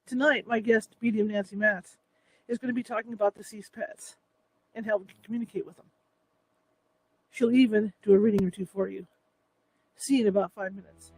Tonight, my guest, Medium Nancy Matz, is going to be talking about deceased pets and how we can communicate with them. She'll even do a reading or two for you. See you in about 5 minutes.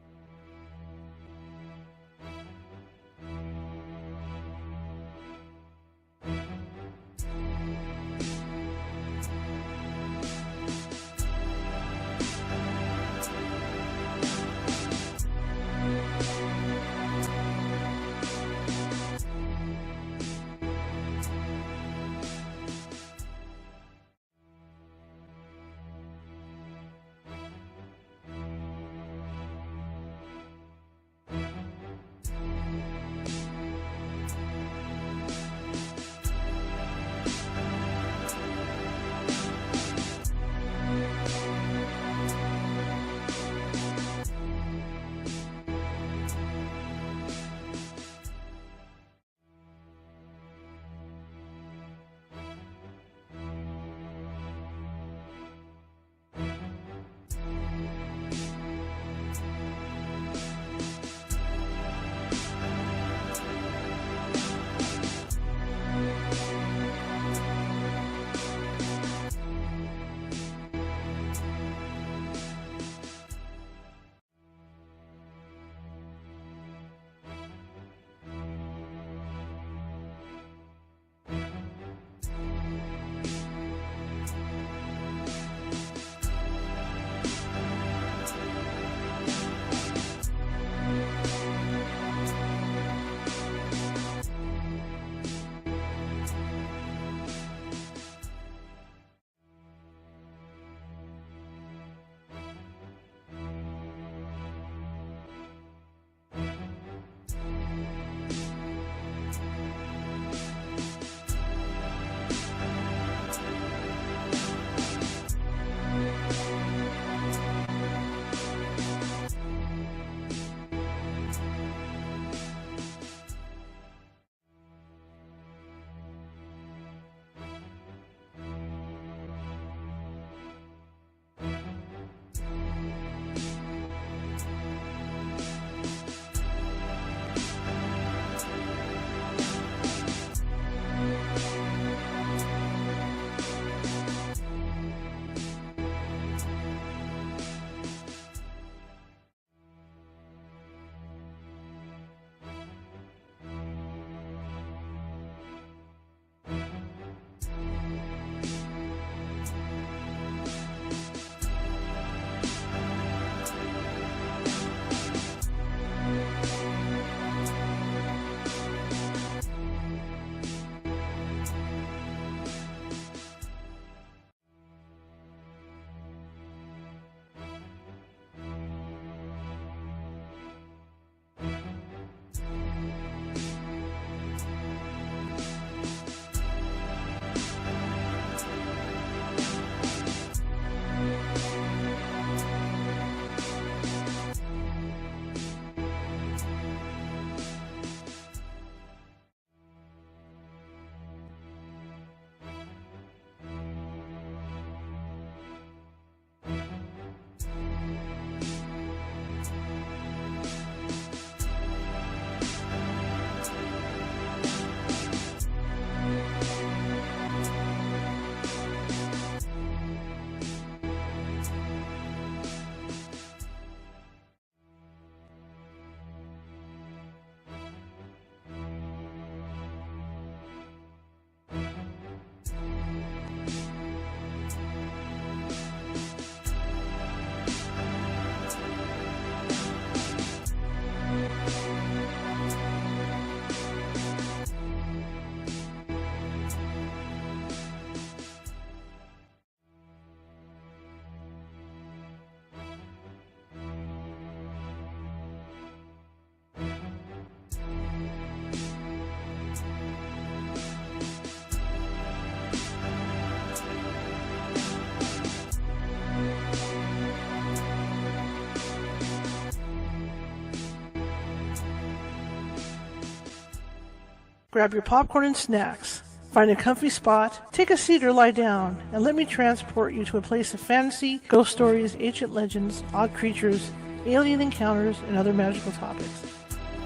Grab your popcorn and snacks. Find a comfy spot, take a seat or lie down, and let me transport you to a place of fantasy, ghost stories, ancient legends, odd creatures, alien encounters, and other magical topics.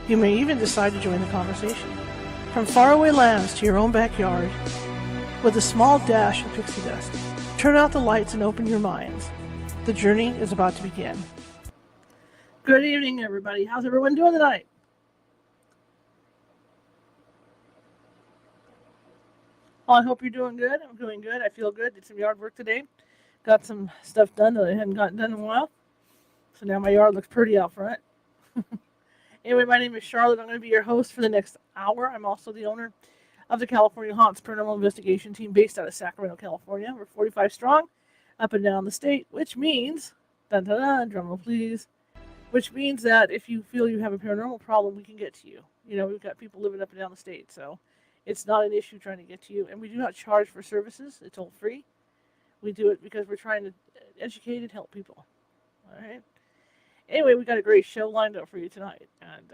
You may even decide to join the conversation. From faraway lands to your own backyard, with a small dash of pixie dust, turn out the lights and open your minds. The journey is about to begin. Good evening, everybody. How's everyone doing tonight? Well, I hope you're doing good. I'm doing good. I feel good. Did some yard work today. Got some stuff done that I hadn't gotten done in a while. So now my yard looks pretty out front. Anyway, my name is Charlotte. I'm going to be your host for the next hour. I'm also the owner of the California Haunts Paranormal Investigation Team based out of Sacramento, California. We're 45 strong, up and down the state, which means, dun dun dun, drum roll please, which means that if you feel you have a paranormal problem, we can get to you. You know, we've got people living up and down the state, so it's not an issue trying to get to you. And we do not charge for services. It's all free. We do it because we're trying to educate and help people. All right? Anyway, we got a great show lined up for you tonight. And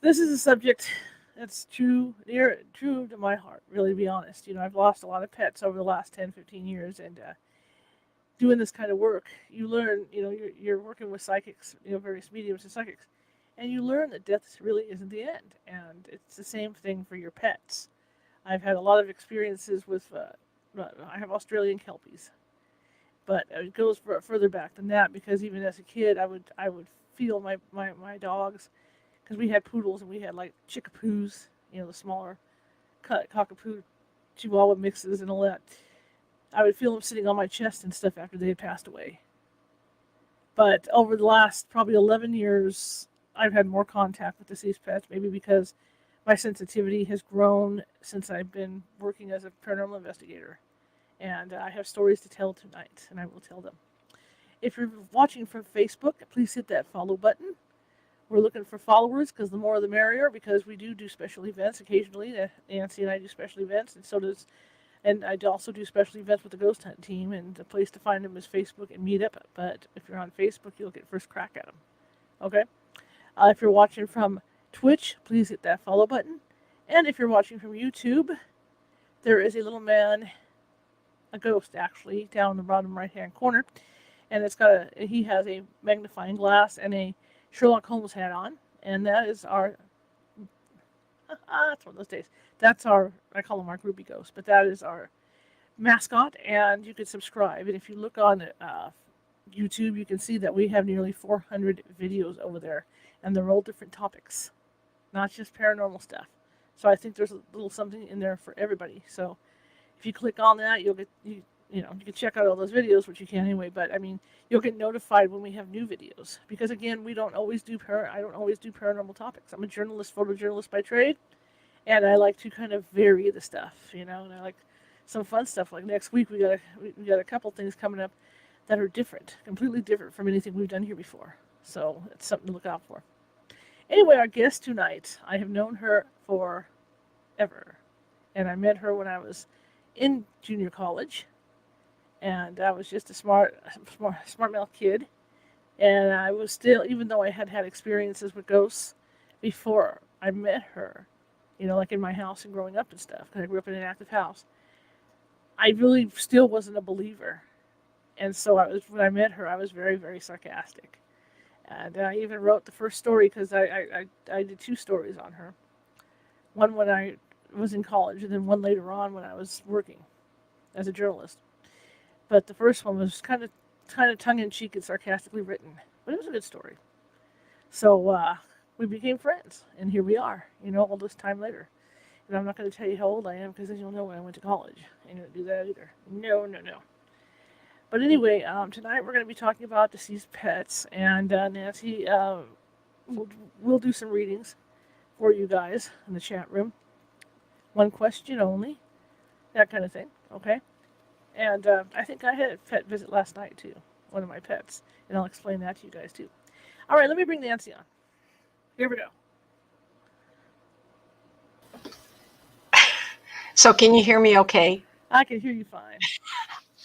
this is a subject that's true to my heart, really, to be honest. You know, I've lost a lot of pets over the last 10, 15 years. And doing this kind of work, you learn, you know, you're working with psychics, you know, various mediums and psychics. And you learn that death really isn't the end. And it's the same thing for your pets. I've had a lot of experiences with, I have Australian Kelpies. But it goes further back than that, because even as a kid, I would feel my dogs, because we had poodles and we had like chickapoos, you know, the smaller cockapoo chihuahua mixes and all that. I would feel them sitting on my chest and stuff after they had passed away. But over the last probably 11 years, I've had more contact with deceased pets, maybe because my sensitivity has grown since I've been working as a paranormal investigator. And I have stories to tell tonight, and I will tell them. If you're watching from Facebook, please hit that follow button. We're looking for followers, because the more the merrier, because we do special events occasionally. Nancy and I do special events, and I also do special events with the Ghost Hunt team, and the place to find them is Facebook and Meetup. But if you're on Facebook, you'll get first crack at them. Okay? If you're watching from Twitch, please hit that follow button. And if you're watching from YouTube, there is a little man, a ghost actually, down in the bottom right-hand corner, and he has a magnifying glass and a Sherlock Holmes hat on, and that is our, it's one of those days, that's our, I call him our groupie ghost, but that is our mascot, and you can subscribe, and if you look on YouTube, you can see that we have nearly 400 videos over there, and they're all different topics, not just paranormal stuff, so I think there's a little something in there for everybody, so if you click on that, you'll get, you can check out all those videos, which you can anyway, but I mean, you'll get notified when we have new videos. Because again, I don't always do paranormal topics. I'm a journalist, photojournalist by trade, and I like to kind of vary the stuff, you know, and I like some fun stuff. Like next week, we got a couple things coming up that are different, completely different from anything we've done here before. So it's something to look out for. Anyway, our guest tonight, I have known her forever, and I met her when I was in junior college, and I was just a smart mouth kid, and I was still, even though I had experiences with ghosts before I met her, you know, like in my house and growing up and stuff, because I grew up in an active house, I really still wasn't a believer, and so when I met her, I was very, very sarcastic, and I even wrote the first story, because I did 2 stories on her, one when I was in college, and then one later on when I was working as a journalist. But the first one was kind of tongue-in-cheek and sarcastically written, but it was a good story. So we became friends, and here we are, you know, all this time later. And I'm not going to tell you how old I am, because then you'll know when I went to college. I didn't do that either. No. But anyway, tonight we're going to be talking about deceased pets, and Nancy will do some readings for you guys in the chat room. 1 question only, that kind of thing, okay? And I think I had a pet visit last night, too, one of my pets, and I'll explain that to you guys, too. All right, let me bring Nancy on. Here we go. So can you hear me okay? I can hear you fine.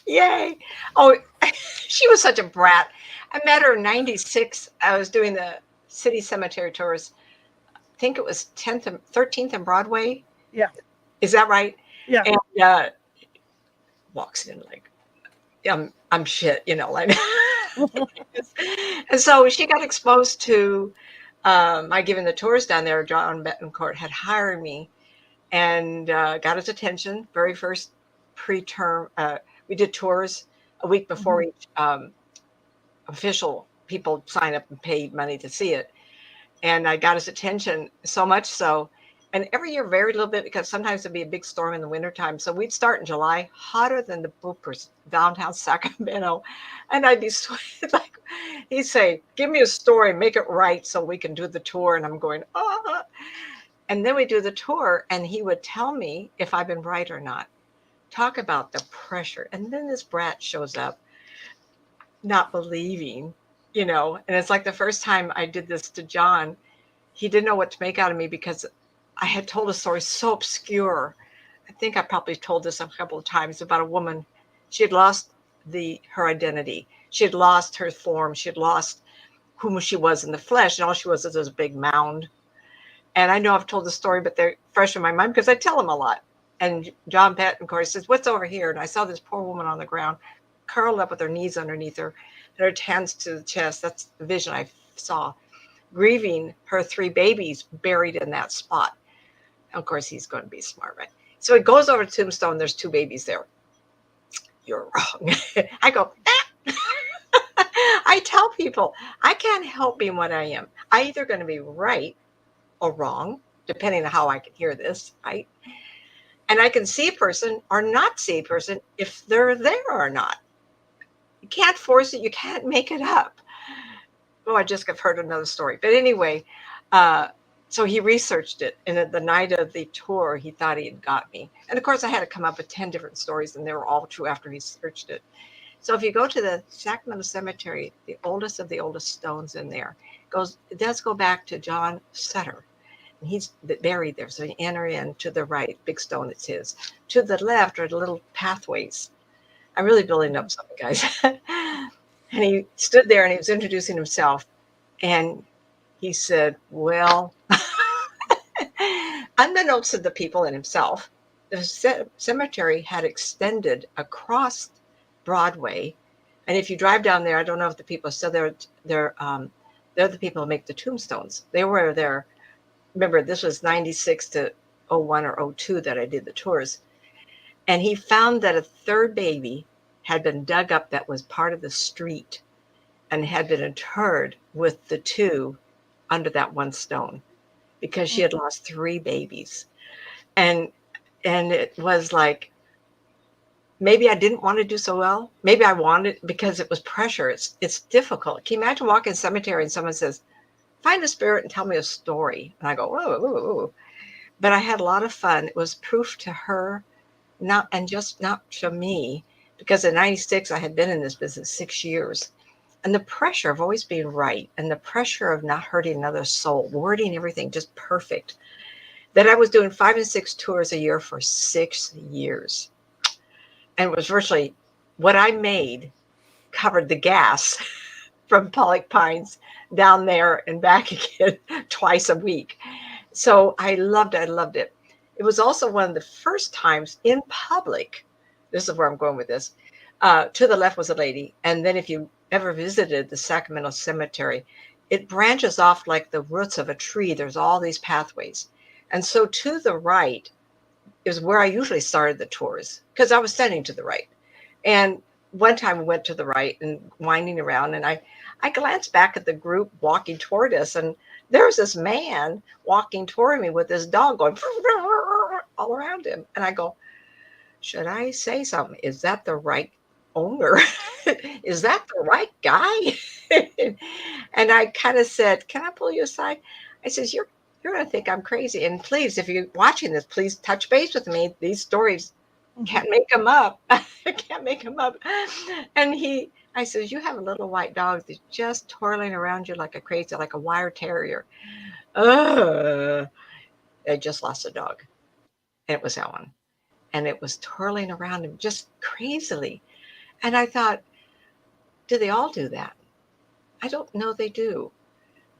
Yay. Oh, she was such a brat. I met her in 96. I was doing the city cemetery tours. I think it was 13th and Broadway. Yeah. Is that right? Yeah. And walks in like, I'm shit, you know. Like, and so she got exposed to my giving the tours down there, John Betancourt had hired me and got his attention. Very first preterm, we did tours a week before each official people sign up and pay money to see it. And I got his attention so much so. And every year varied a little bit because sometimes it'd be a big storm in the wintertime. So we'd start in July, hotter than the boopers, downtown Sacramento. And I'd be sweating like, he'd say, give me a story, make it right so we can do the tour. And I'm going, ah. And then we do the tour and he would tell me if I've been right or not. Talk about the pressure. And then this brat shows up, not believing, you know, and it's like the first time I did this to John, he didn't know what to make out of me because I had told a story so obscure. I think I probably told this a couple of times about a woman. She had lost her identity. She had lost her form. She had lost whom she was in the flesh. And all she was this big mound. And I know I've told the story, but they're fresh in my mind because I tell them a lot. And John Betancourt says, what's over here? And I saw this poor woman on the ground, curled up with her knees underneath her, and her hands to the chest. That's the vision I saw, grieving her 3 babies buried in that spot. Of course, he's going to be smart, right? So he goes over to Tombstone. There's 2 babies there. You're wrong. I go, ah. I tell people, I can't help being what I am. I'm either going to be right or wrong, depending on how I can hear this, right? And I can see a person or not see a person if they're there or not. You can't force it. You can't make it up. Oh, I just have heard another story. But anyway, so he researched it. And at the night of the tour, he thought he had got me. And of course, I had to come up with 10 different stories, and they were all true after he searched it. So if you go to the Sacramento Cemetery, the oldest of the oldest stones in there, it does go back to John Sutter. And he's buried there. So you enter in to the right, big stone, it's his. To the left are the little pathways. I'm really building up something, guys. And he stood there and he was introducing himself. And he said, well, unbeknownst to the people and himself, the cemetery had extended across Broadway. And if you drive down there, I don't know if the people are still there. They're the people who make the tombstones. They were there. Remember, this was 96 to 01 or 02 that I did the tours. And he found that a 3rd baby had been dug up that was part of the street and had been interred with the 2 under that 1 stone because she had lost 3 babies. And it was like, maybe I didn't want to do so well. Maybe I wanted because it was pressure. It's difficult. Can you imagine walking in a cemetery and someone says, find a spirit and tell me a story? And I go, whoa, whoa, whoa. But I had a lot of fun. It was proof to her, not to me, because in 96, I had been in this business 6 years. And the pressure of always being right and the pressure of not hurting another soul, wording everything just perfect, that I was doing 5 and 6 tours a year for 6 years. And it was virtually what I made covered the gas from Pollock Pines down there and back again twice a week. So I loved it. It was also one of the first times in public. This is where I'm going with this. To the left was a lady. And then if you ever visited the Sacramento Cemetery, it branches off like the roots of a tree. There's all these pathways. And so to the right is where I usually started the tours because I was standing to the right. And one time we went to the right and winding around, and I glanced back at the group walking toward us, and there was this man walking toward me with his dog going all around him. And I go, should I say something? Is that the right owner? Is that the right guy? And I kind of said, can I pull you aside? I says, you're going to think I'm crazy. And please, if you're watching this, please touch base with me. These stories, can't make them up. I can't make them up. And I says, you have a little white dog that's just twirling around you like a crazy, like a wire terrier. I just lost a dog. And it was that one. And it was twirling around him just crazily. And I thought, do they all do that? I don't know they do.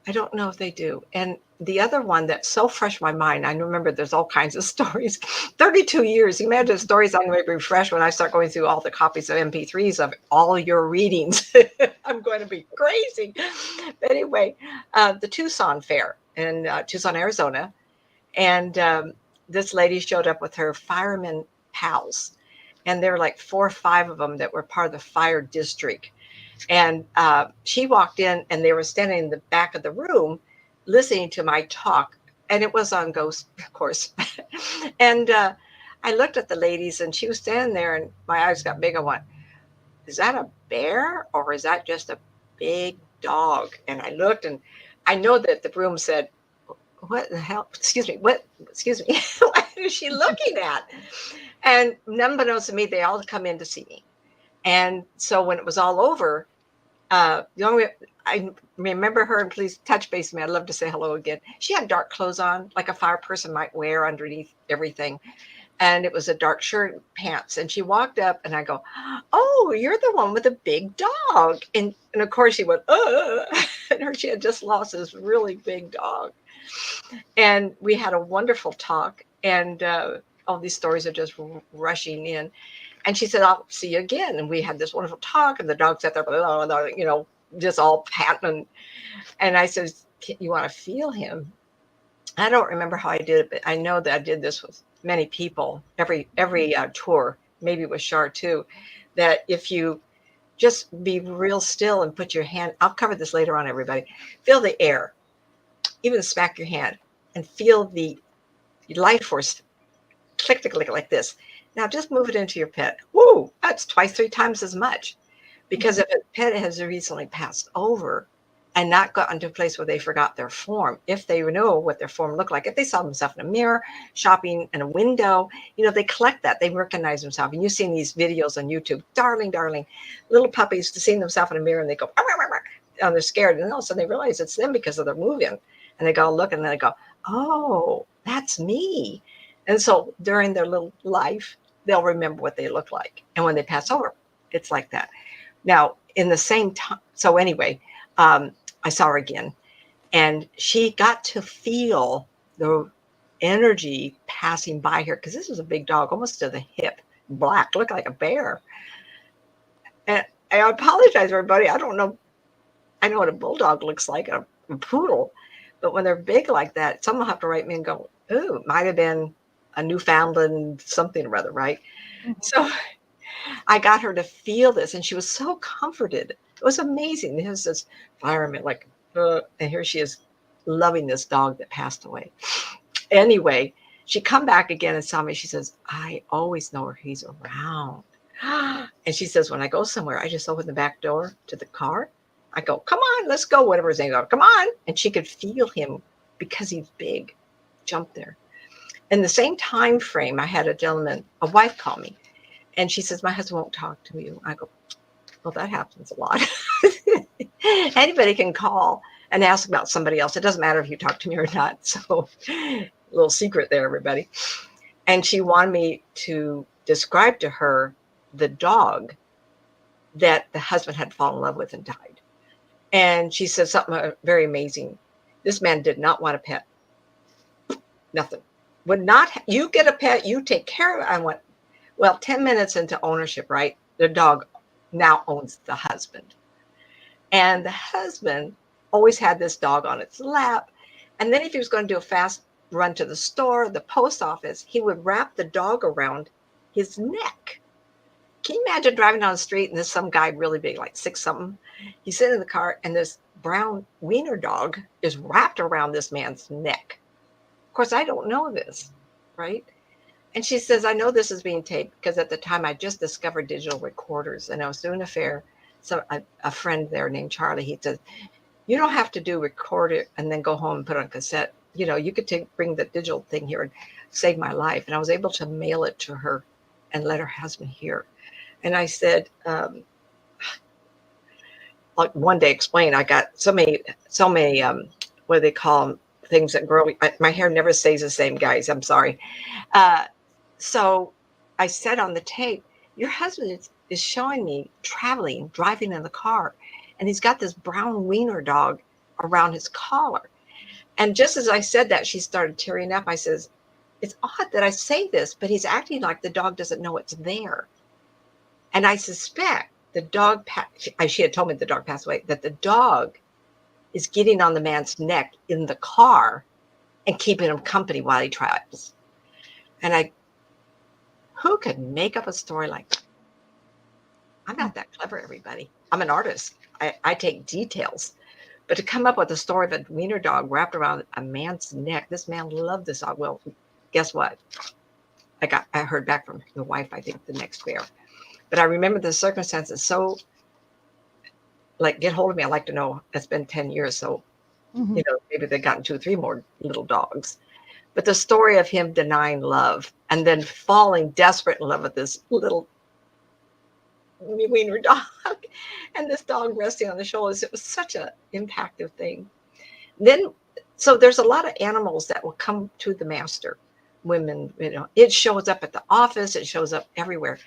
I don't know if they do. And the other one that's so fresh in my mind, I remember there's all kinds of stories. 32 years. Imagine stories I'm going to be fresh when I start going through all the copies of MP3s of all your readings. I'm going to be crazy. But anyway, the Tucson Fair in Tucson, Arizona. And this lady showed up with her firemen pals. And there were like 4 or 5 of them that were part of the fire district. And she walked in and they were standing in the back of the room listening to my talk. And it was on Ghost, of course. And I looked at the ladies and she was standing there and my eyes got big. I went, is that a bear or is that just a big dog? And I looked and I know that the room said, what the hell? Excuse me. What? Excuse me. What is she looking at? And unbeknownst to me, they all come in to see me. And so when it was all over, the only I remember her, and please touch base with me. I'd love to say hello again. She had dark clothes on, like a fire person might wear underneath everything. And it was a dark shirt and pants. And she walked up and I go, oh, you're the one with the big dog. And of course she went, and she had just lost this really big dog. And we had a wonderful talk. And all these stories are just rushing in. And she said, I'll see you again. And we had this wonderful talk. And the dog sat there, blah, blah, blah, you know, just all patting. And I said, you want to feel him? I don't remember how I did it, but I know that I did this with many people, every tour, maybe with Char too, that if you just be real still and put your hand, I'll cover this later on, everybody, feel the air, even smack your hand and feel the life force click, click, click like this. Now just move it into your pet. Woo, that's 2, 3 times as much. Because if a pet has recently passed over and not gotten to a place where they forgot their form, if they know what their form looked like, if they saw themselves in a mirror, shopping in a window, you know, they collect that, they recognize themselves. And you've seen these videos on YouTube, darling, little puppies to see themselves in a mirror and they go, and they're scared. And all of a sudden they realize it's them because of their moving. And they go look and they go, oh, that's me. And so during their little life, they'll remember what they look like. And when they pass over, it's like that. Now, in the same time, so anyway, I saw her again and she got to feel the energy passing by her because this was a big dog, almost to the hip, black, looked like a bear. And I apologize, everybody. I don't know. I know what a bulldog looks like, a poodle, but when they're big like that, someone will have to write me and go, ooh, it might have been a Newfoundland something or other, right? Mm-hmm. So I got her to feel this and she was so comforted. It was amazing. There's this fireman like, and here she is loving this dog that passed away. Anyway, she come back again and saw me. She says, I always know where he's around. And she says, when I go somewhere, I just open the back door to the car. I go, come on, let's go. Whatever his name is, come on. And she could feel him because he's big, jump there. In the same time frame, I had a wife call me. And she says, my husband won't talk to you. I go, well, that happens a lot. Anybody can call and ask about somebody else. It doesn't matter if you talk to me or not. So a little secret there, everybody. And she wanted me to describe to her the dog that the husband had fallen in love with and died. And she said something very amazing. This man did not want a pet. Nothing. Would not, you get a pet, you take care of it. I went, well, 10 minutes into ownership, right? The dog now owns the husband. And the husband always had this dog on its lap. And then if he was going to do a fast run to the store, the post office, he would wrap the dog around his neck. Can you imagine driving down the street and there's some guy really big, like 6 something? He's sitting in the car and this brown wiener dog is wrapped around this man's neck. Of course, I don't know this, right? And she says, I know this is being taped because at the time I just discovered digital recorders and I was doing a fair. So a friend there named Charlie, he said, you don't have to record it and then go home and put it on cassette. You know, you could bring the digital thing here and save my life. And I was able to mail it to her and let her husband hear. And I said, like one day explain, I got so many, what do they call them? Things that grow. My hair never stays the same, guys. I'm sorry. So I said on the tape, your husband is showing me driving in the car, and he's got this brown wiener dog around his collar. And just as I said that, she started tearing up. I says, it's odd that I say this, but he's acting like the dog doesn't know it's there. And I suspect the dog, she had told me the dog passed away, that the dog is getting on the man's neck in the car and keeping him company while he travels. And who could make up a story like that? I'm not that clever, everybody. I'm an artist. I take details. But to come up with a story of a wiener dog wrapped around a man's neck, this man loved this dog. Well, guess what? I heard back from the wife, I think, the next fair. But I remember the circumstances. So, like, get hold of me. I'd like to know. It's been 10 years. So, maybe they've gotten 2 or 3 more little dogs. But the story of him denying love and then falling desperate in love with this little wiener dog and this dog resting on the shoulders, it was such an impactful thing. Then, so there's a lot of animals that will come to the master. Women, it shows up at the office, it shows up everywhere.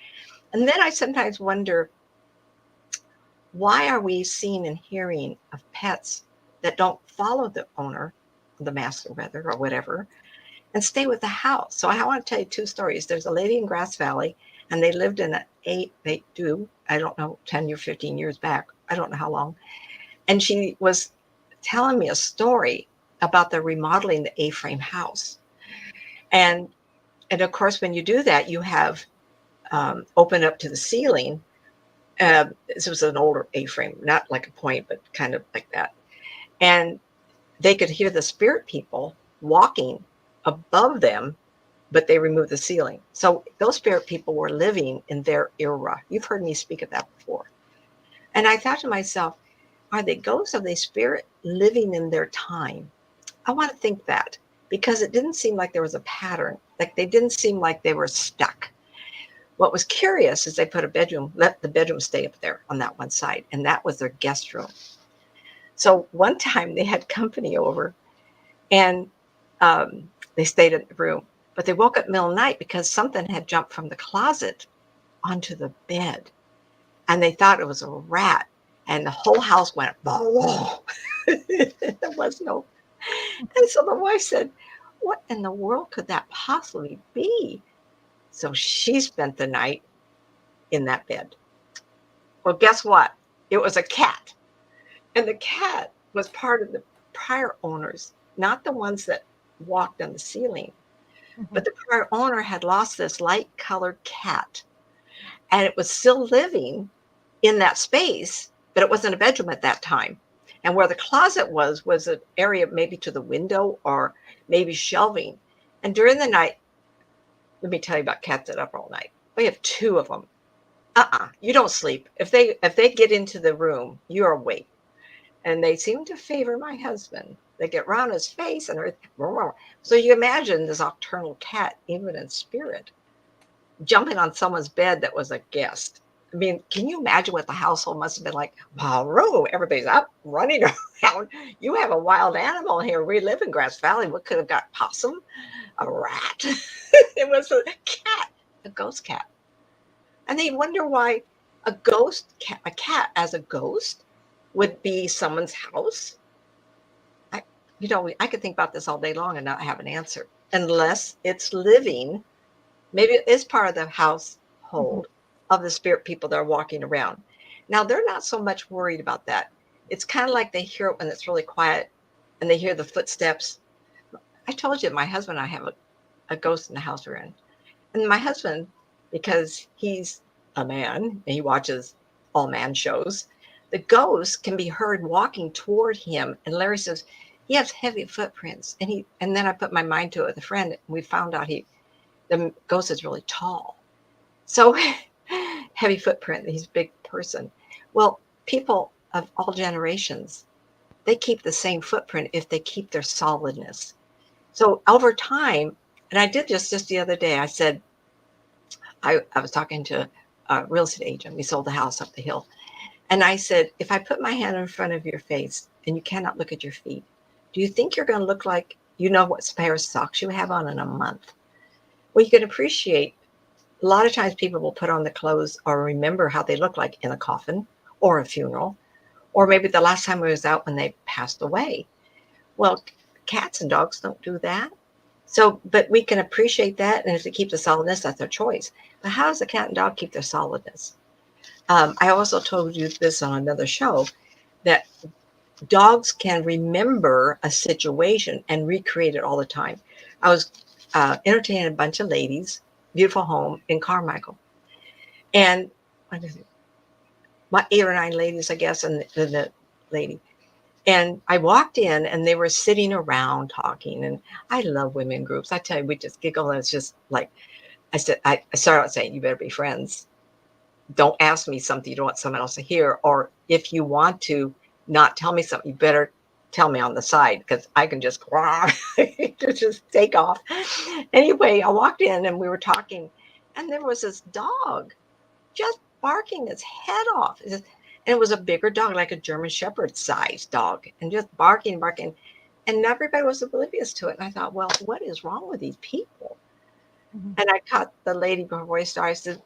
And then I sometimes wonder, why are we seeing and hearing of pets that don't follow the owner, the master rather, or whatever, and stay with the house? So I want to tell you 2 stories. There's a lady in Grass Valley, and they lived in I don't know, 10 or 15 years back. I don't know how long. And she was telling me a story about the remodeling the A-frame house. And of course, when you do that, you have open up to the ceiling. This was an older A-frame, not like a point, but kind of like that. And they could hear the spirit people walking above them, but they removed the ceiling. So those spirit people were living in their era. You've heard me speak of that before. And I thought to myself, are they ghosts? Are they spirit living in their time? I want to think that, because it didn't seem like there was a pattern. Like they didn't seem like they were stuck. What was curious is they put a bedroom, let the bedroom stay up there on that one side, and that was their guest room. So one time they had company over, and they stayed in the room, but they woke up in the middle of the night because something had jumped from the closet onto the bed, and they thought it was a rat, and the whole house went, whoa. There was no. And so the wife said, what in the world could that possibly be? So she spent the night in that bed. Well, guess what? It was a cat. And the cat was part of the prior owners, not the ones that walked on the ceiling. But the prior owner had lost this light-colored cat. And it was still living in that space, but it wasn't a bedroom at that time. And where the closet was an area maybe to the window or maybe shelving. And during the night, let me tell you about cats that are up all night. We have 2 of them. You don't sleep. If they get into the room, you're awake. And they seem to favor my husband. They get around his face and everything. So you imagine this nocturnal cat, even in spirit, jumping on someone's bed that was a guest. I mean, can you imagine what the household must have been like? Wow, everybody's up, running around. You have a wild animal here. We live in Grass Valley. What could have got? Possum? A rat? It was a cat, a ghost cat. And they wonder why a cat as a ghost would be someone's house. I could think about this all day long and not have an answer, unless it's living. Maybe it is part of the household of the spirit people that are walking around. Now, they're not so much worried about that. It's kind of like they hear it when it's really quiet and they hear the footsteps. I told you, my husband and I have a ghost in the house we're in. And my husband, because he's a man and he watches all man shows, the ghost can be heard walking toward him. And Larry says, he has heavy footprints. And then I put my mind to it with a friend, and we found out the ghost is really tall. So heavy footprint, he's a big person. Well, people of all generations, they keep the same footprint if they keep their solidness. So over time, and I did just the other day, I said, I was talking to a real estate agent. We sold the house up the hill. And I said, if I put my hand in front of your face and you cannot look at your feet, do you think you're going to look like you know what pair of socks you have on in a month? Well, you can appreciate, a lot of times people will put on the clothes or remember how they look like in a coffin or a funeral, or maybe the last time I was out when they passed away. Well, cats and dogs don't do that. So, but we can appreciate that, and if they keep the solidness, that's their choice. But how does a cat and dog keep their solidness? I also told you this on another show, that dogs can remember a situation and recreate it all the time. I was entertaining a bunch of ladies, beautiful home in Carmichael, and what is it? My 8 or 9 ladies, I guess, and the lady. And I walked in and they were sitting around talking. And I love women groups. I tell you, we just giggle. And it's just like, I started out saying, you better be friends. Don't ask me something you don't want someone else to hear. Or if you want to not tell me something, you better tell me on the side, because I can just, just take off. Anyway, I walked in and we were talking, and there was this dog just barking his head off. And it was a bigger dog, like a German Shepherd sized dog, and just barking, barking. And everybody was oblivious to it. And I thought, well, what is wrong with these people? Mm-hmm. And I caught the lady before I started. I said,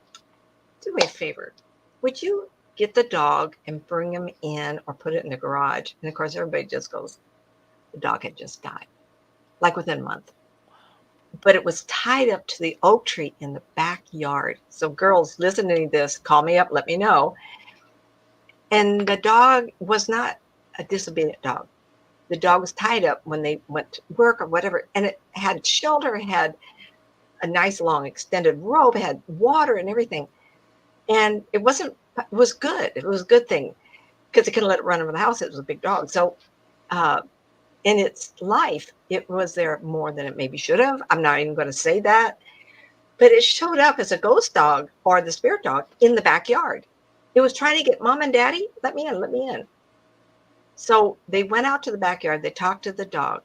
do me a favor. Would you get the dog and bring him in or put it in the garage? And of course, everybody just goes, the dog had just died, like within a month. But it was tied up to the oak tree in the backyard. So girls listening to this, call me up, let me know. And the dog was not a disobedient dog. The dog was tied up when they went to work or whatever. And it had shelter, had a nice long extended rope, had water and everything. And it was good. It was a good thing, because it couldn't let it run over the house. It was a big dog. So in its life, it was there more than it maybe should have. I'm not even going to say that. But it showed up as a ghost dog or the spirit dog in the backyard. It was trying to get mom and daddy, let me in, let me in. So they went out to the backyard. They talked to the dog.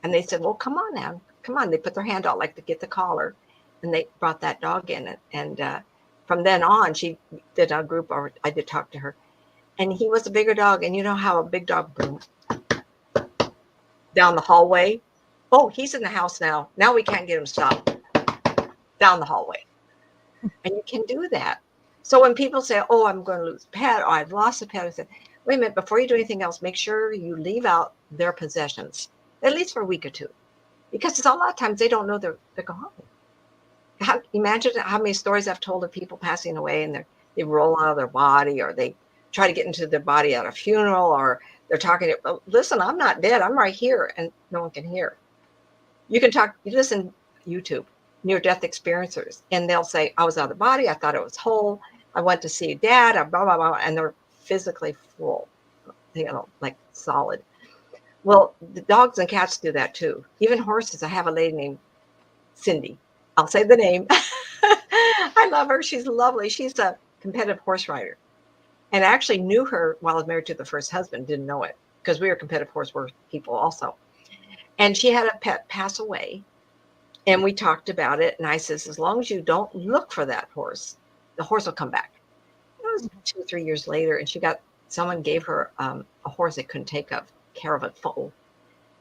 And they said, well, come on now. Come on. They put their hand out like to get the collar. And they brought that dog in. And from then on, she did a group, or I did talk to her. And he was a bigger dog. And you know how a big dog boomed down the hallway? Oh, he's in the house now. Now we can't get him stopped. Down the hallway. And you can do that. So when people say, oh, I'm going to lose a pet, or I've lost a pet, I said, wait a minute, before you do anything else, make sure you leave out their possessions, at least for a week or two. Because a lot of times they don't know they're gone. Imagine how many stories I've told of people passing away, and they roll out of their body, or they try to get into their body at a funeral, or they're talking to, oh, listen, I'm not dead, I'm right here, and no one can hear. You listen, YouTube, near-death experiencers, and they'll say, I was out of the body, I thought it was whole, I went to see dad, blah, blah, blah, and they're physically full, like solid. Well, the dogs and cats do that too. Even horses. I have a lady named Cindy. I'll say the name. I love her. She's lovely. She's a competitive horse rider. And I actually knew her while I was married to the first husband, didn't know it, because we were competitive horse people also. And she had a pet pass away. And we talked about it. And I says, as long as you don't look for that horse, the horse will come back. It was 2 or 3 years later, and someone gave her a horse they couldn't take care of it full.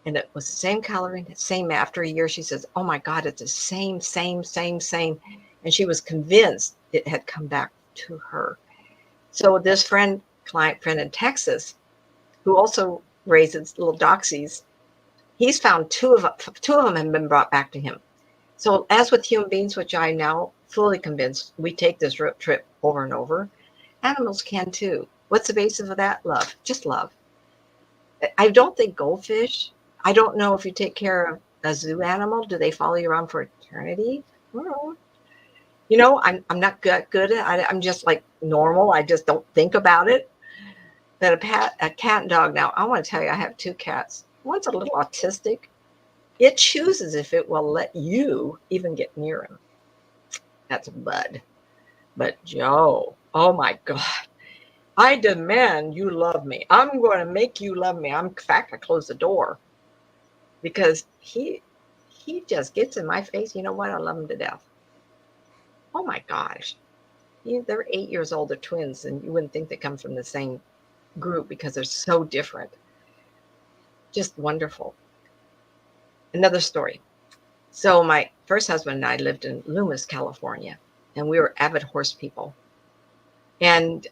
And it was the same coloring, same. After a year, she says, oh my God, it's the same. And she was convinced it had come back to her. So this client friend in Texas, who also raises little doxies, he's found two of them have been brought back to him. So as with human beings, which I now fully convinced, we take this road trip over and over, animals can too. What's the basis of that? Love, just love. I don't think goldfish, I don't know if you take care of a zoo animal, do they follow you around for eternity? You know, I'm not good at it. I'm just like normal. I just don't think about it. But a cat and dog, now I want to tell you, I have 2 cats. One's a little autistic. It chooses if it will let you even get near him. That's Bud. But Joe, oh my God. I demand you love me. I'm going to make you love me. In fact, I close the door because he just gets in my face. You know what? I love him to death. Oh my gosh. They're 8 years old. They're twins, and you wouldn't think they come from the same group because they're so different. Just wonderful. Another story. So my first husband and I lived in Loomis, California, and we were avid horse people. And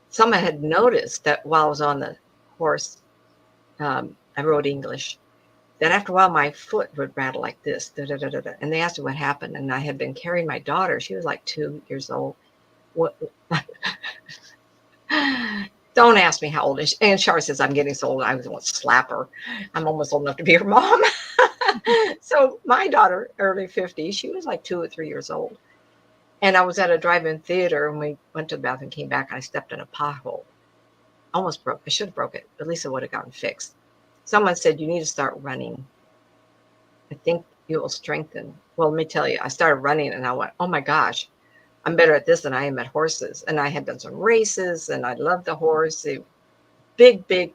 someone had noticed that while I was on the horse, I rode English. Then after a while, my foot would rattle like this. Da, da, da, da, da. And they asked me what happened. And I had been carrying my daughter. She was like 2 years old. What? Don't ask me how old is she. And Char says, I'm getting so old, I want to slap her. I'm almost old enough to be her mom. So my daughter, early 50s, she was like 2 or 3 years old. And I was at a drive-in theater, and we went to the bathroom, came back, and I stepped in a pothole. Almost broke. I should have broke it. At least it would have gotten fixed. Someone said, you need to start running. I think you will strengthen. Well, let me tell you, I started running, and I went, oh my gosh, I'm better at this than I am at horses. And I had done some races, and I loved the horse. The big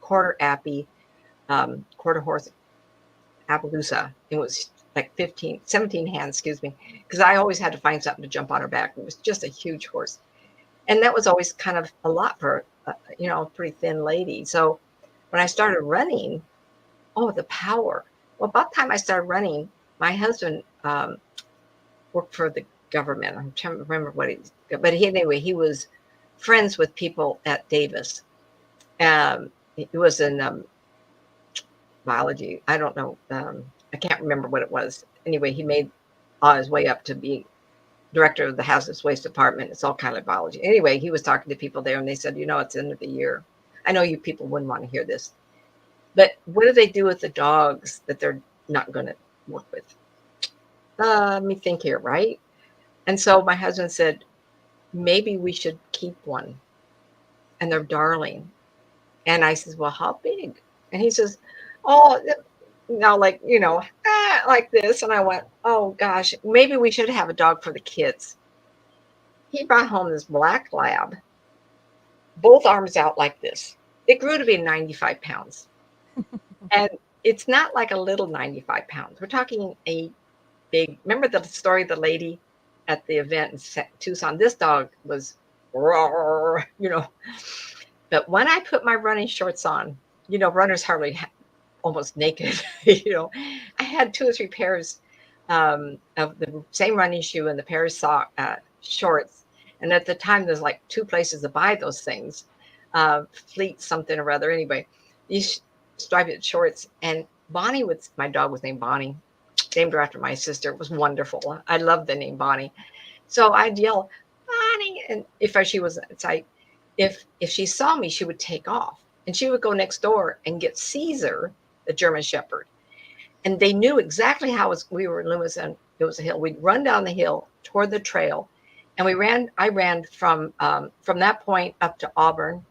quarter appy, quarter horse Appaloosa. It was like 17 hands, excuse me, because I always had to find something to jump on her back. It was just a huge horse. And that was always kind of a lot for, a pretty thin lady. So when I started running, the power. Well, about the time I started running, my husband worked for the government. I'm trying to remember but he was friends with people at Davis. He was in biology. I don't know. I can't remember what it was. Anyway, he made his way up to be director of the hazardous waste department. It's all kind of biology. Anyway, he was talking to people there, and they said, it's the end of the year. I know you people wouldn't want to hear this, but what do they do with the dogs that they're not going to work with? Let me think here, right? And so my husband said, maybe we should keep one. And they're darling. And I says, well, how big? And he says, like this. And I went, oh gosh, maybe we should have a dog for the kids. He brought home this black lab, both arms out like this. It grew to be 95 pounds. And it's not like a little 95 pounds. We're talking a big, remember the story of the lady at the event in Tucson? This dog was roar, But when I put my running shorts on, runners hardly almost naked, I had 2 or 3 pairs of the same running shoe and the pair of shorts. And at the time, there's like 2 places to buy those things, Fleet something or other. Anyway, these striped shorts. And my dog was named Bonnie, named her after my sister. It was wonderful. I loved the name Bonnie. So I'd yell, Bonnie. And if she saw me, she would take off. And she would go next door and get Caesar, the German Shepherd. And they knew exactly how we were in Loomis, and it was a hill. We'd run down the hill toward the trail. And I ran from that point up to Auburn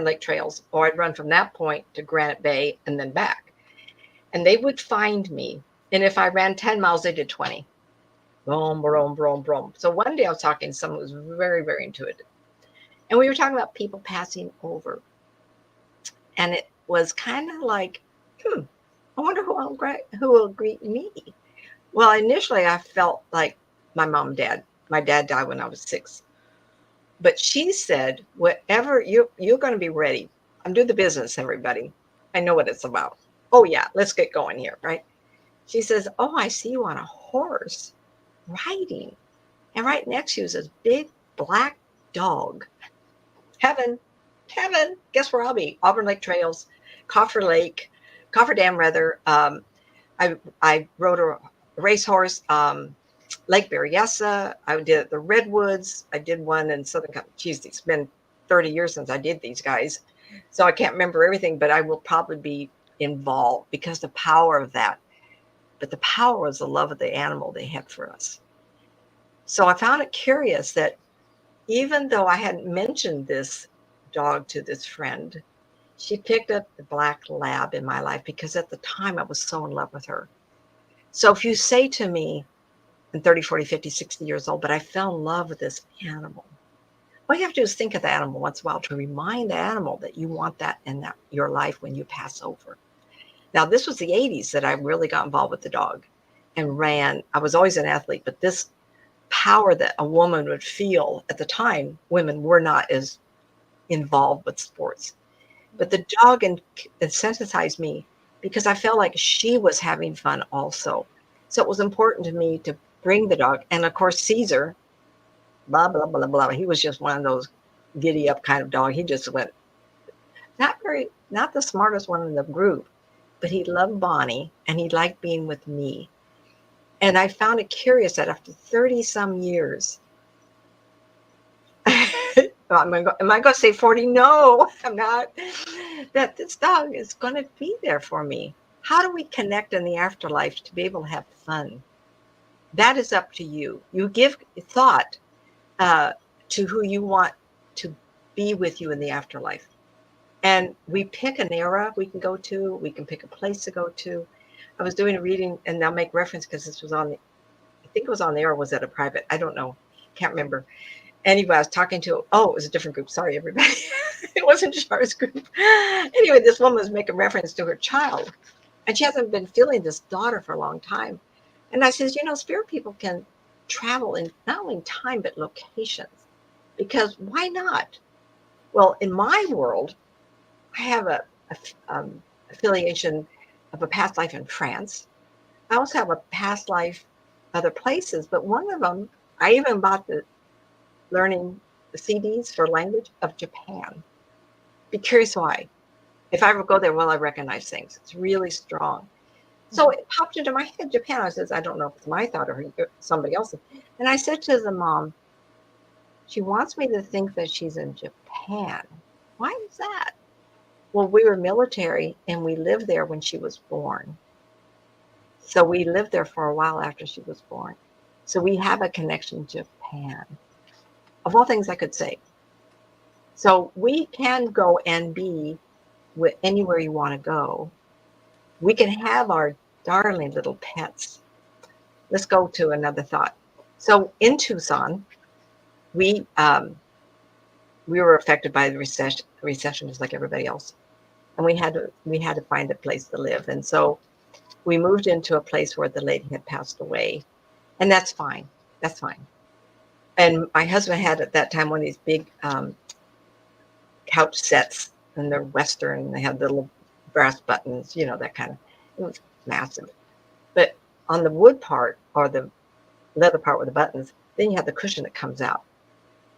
Lake Trails, or I'd run from that point to Granite Bay and then back. And they would find me. And if I ran 10 miles, they did 20. Boom, boom, boom, boom. So one day I was talking to someone who was very, very intuitive. And we were talking about people passing over. And it was kind of like, I wonder who will greet me. Well, initially I felt like my mom and dad. My dad died when I was 6. But she said, whatever, you're going to be ready. I'm doing the business, everybody. I know what it's about. Oh, yeah, let's get going here, right? She says, I see you on a horse riding. And right next to you is this big black dog. Heaven. Guess where I'll be? Auburn Lake Trails, Coffer Dam rather. I rode a racehorse, Lake Berryessa. I did the Redwoods. I did one in Southern California. Geez, it's been 30 years since I did these guys. So I can't remember everything, but I will probably be involved because the power of that. But the power was the love of the animal they had for us. So I found it curious that even though I hadn't mentioned this dog to this friend, she picked up the black lab in my life because at the time I was so in love with her. So if you say to me, I'm 30, 40, 50, 60 years old, but I fell in love with this animal, all you have to do is think of the animal once in a while to remind the animal that you want that in your life when you pass over. Now, this was the 80s that I really got involved with the dog and ran. I was always an athlete, but this power that a woman would feel at the time, women were not as involved with sports. But the dog sensitized me because I felt like she was having fun also. So it was important to me to bring the dog. And of course, Caesar, blah, blah, blah, blah. He was just one of those giddy up kind of dog. He just went, not the smartest one in the group, but he loved Bonnie and he liked being with me. And I found it curious that after 30 some years, am I going to say 40? No, I'm not. That this dog is going to be there for me. How do we connect in the afterlife to be able to have fun? That is up to you. You give thought to who you want to be with you in the afterlife. And we pick an era we can go to. We can pick a place to go to. I was doing a reading, and I'll make reference because this was on, I think it was on the air, or was it a private? I don't know. Can't remember. Anyway, I was talking to, it was a different group. Sorry, everybody. It wasn't Char's group. Anyway, this woman was making reference to her child, and she hasn't been feeling this daughter for a long time. And I says, spirit people can travel in not only time, but locations. Because why not? Well, in my world, I have a affiliation of a past life in France. I also have a past life other places, but one of them, I even bought the learning the CDs for language of Japan. Be curious why. If I ever go there, will I recognize things? It's really strong. So it popped into my head, Japan. I says, I don't know if it's my thought or somebody else's. And I said to the mom, she wants me to think that she's in Japan. Why is that? Well, we were military and we lived there when she was born. So we lived there for a while after she was born. So we have a connection to Japan. Of all things I could say. So we can go and be with anywhere you want to go. We can have our darling little pets. Let's go to another thought. So in Tucson, we were affected by the recession just like everybody else, and we had to find a place to live. And so we moved into a place where the lady had passed away, and that's fine. That's fine. And my husband had at that time one of these big couch sets, and they're Western. They had the little brass buttons, that kind of. It was massive. But on the wood part or the leather part with the buttons, then you have the cushion that comes out.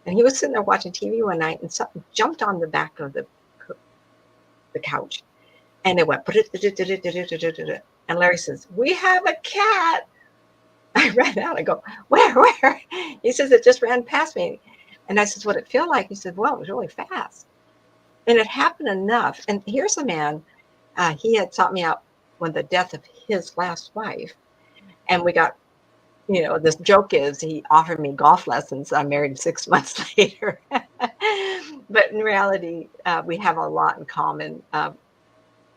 And he was sitting there watching TV one night, and something jumped on the back of the couch, and it went. And Larry says, "We have a cat." I ran out. I go, "Where?" He says, "It just ran past me." And I said, "What did it feel like?" He said, "Well, it was really fast." And it happened enough. And here's a man, he had sought me out when the death of his last wife. And we got, this joke is he offered me golf lessons. I married 6 months later. But in reality, we have a lot in common.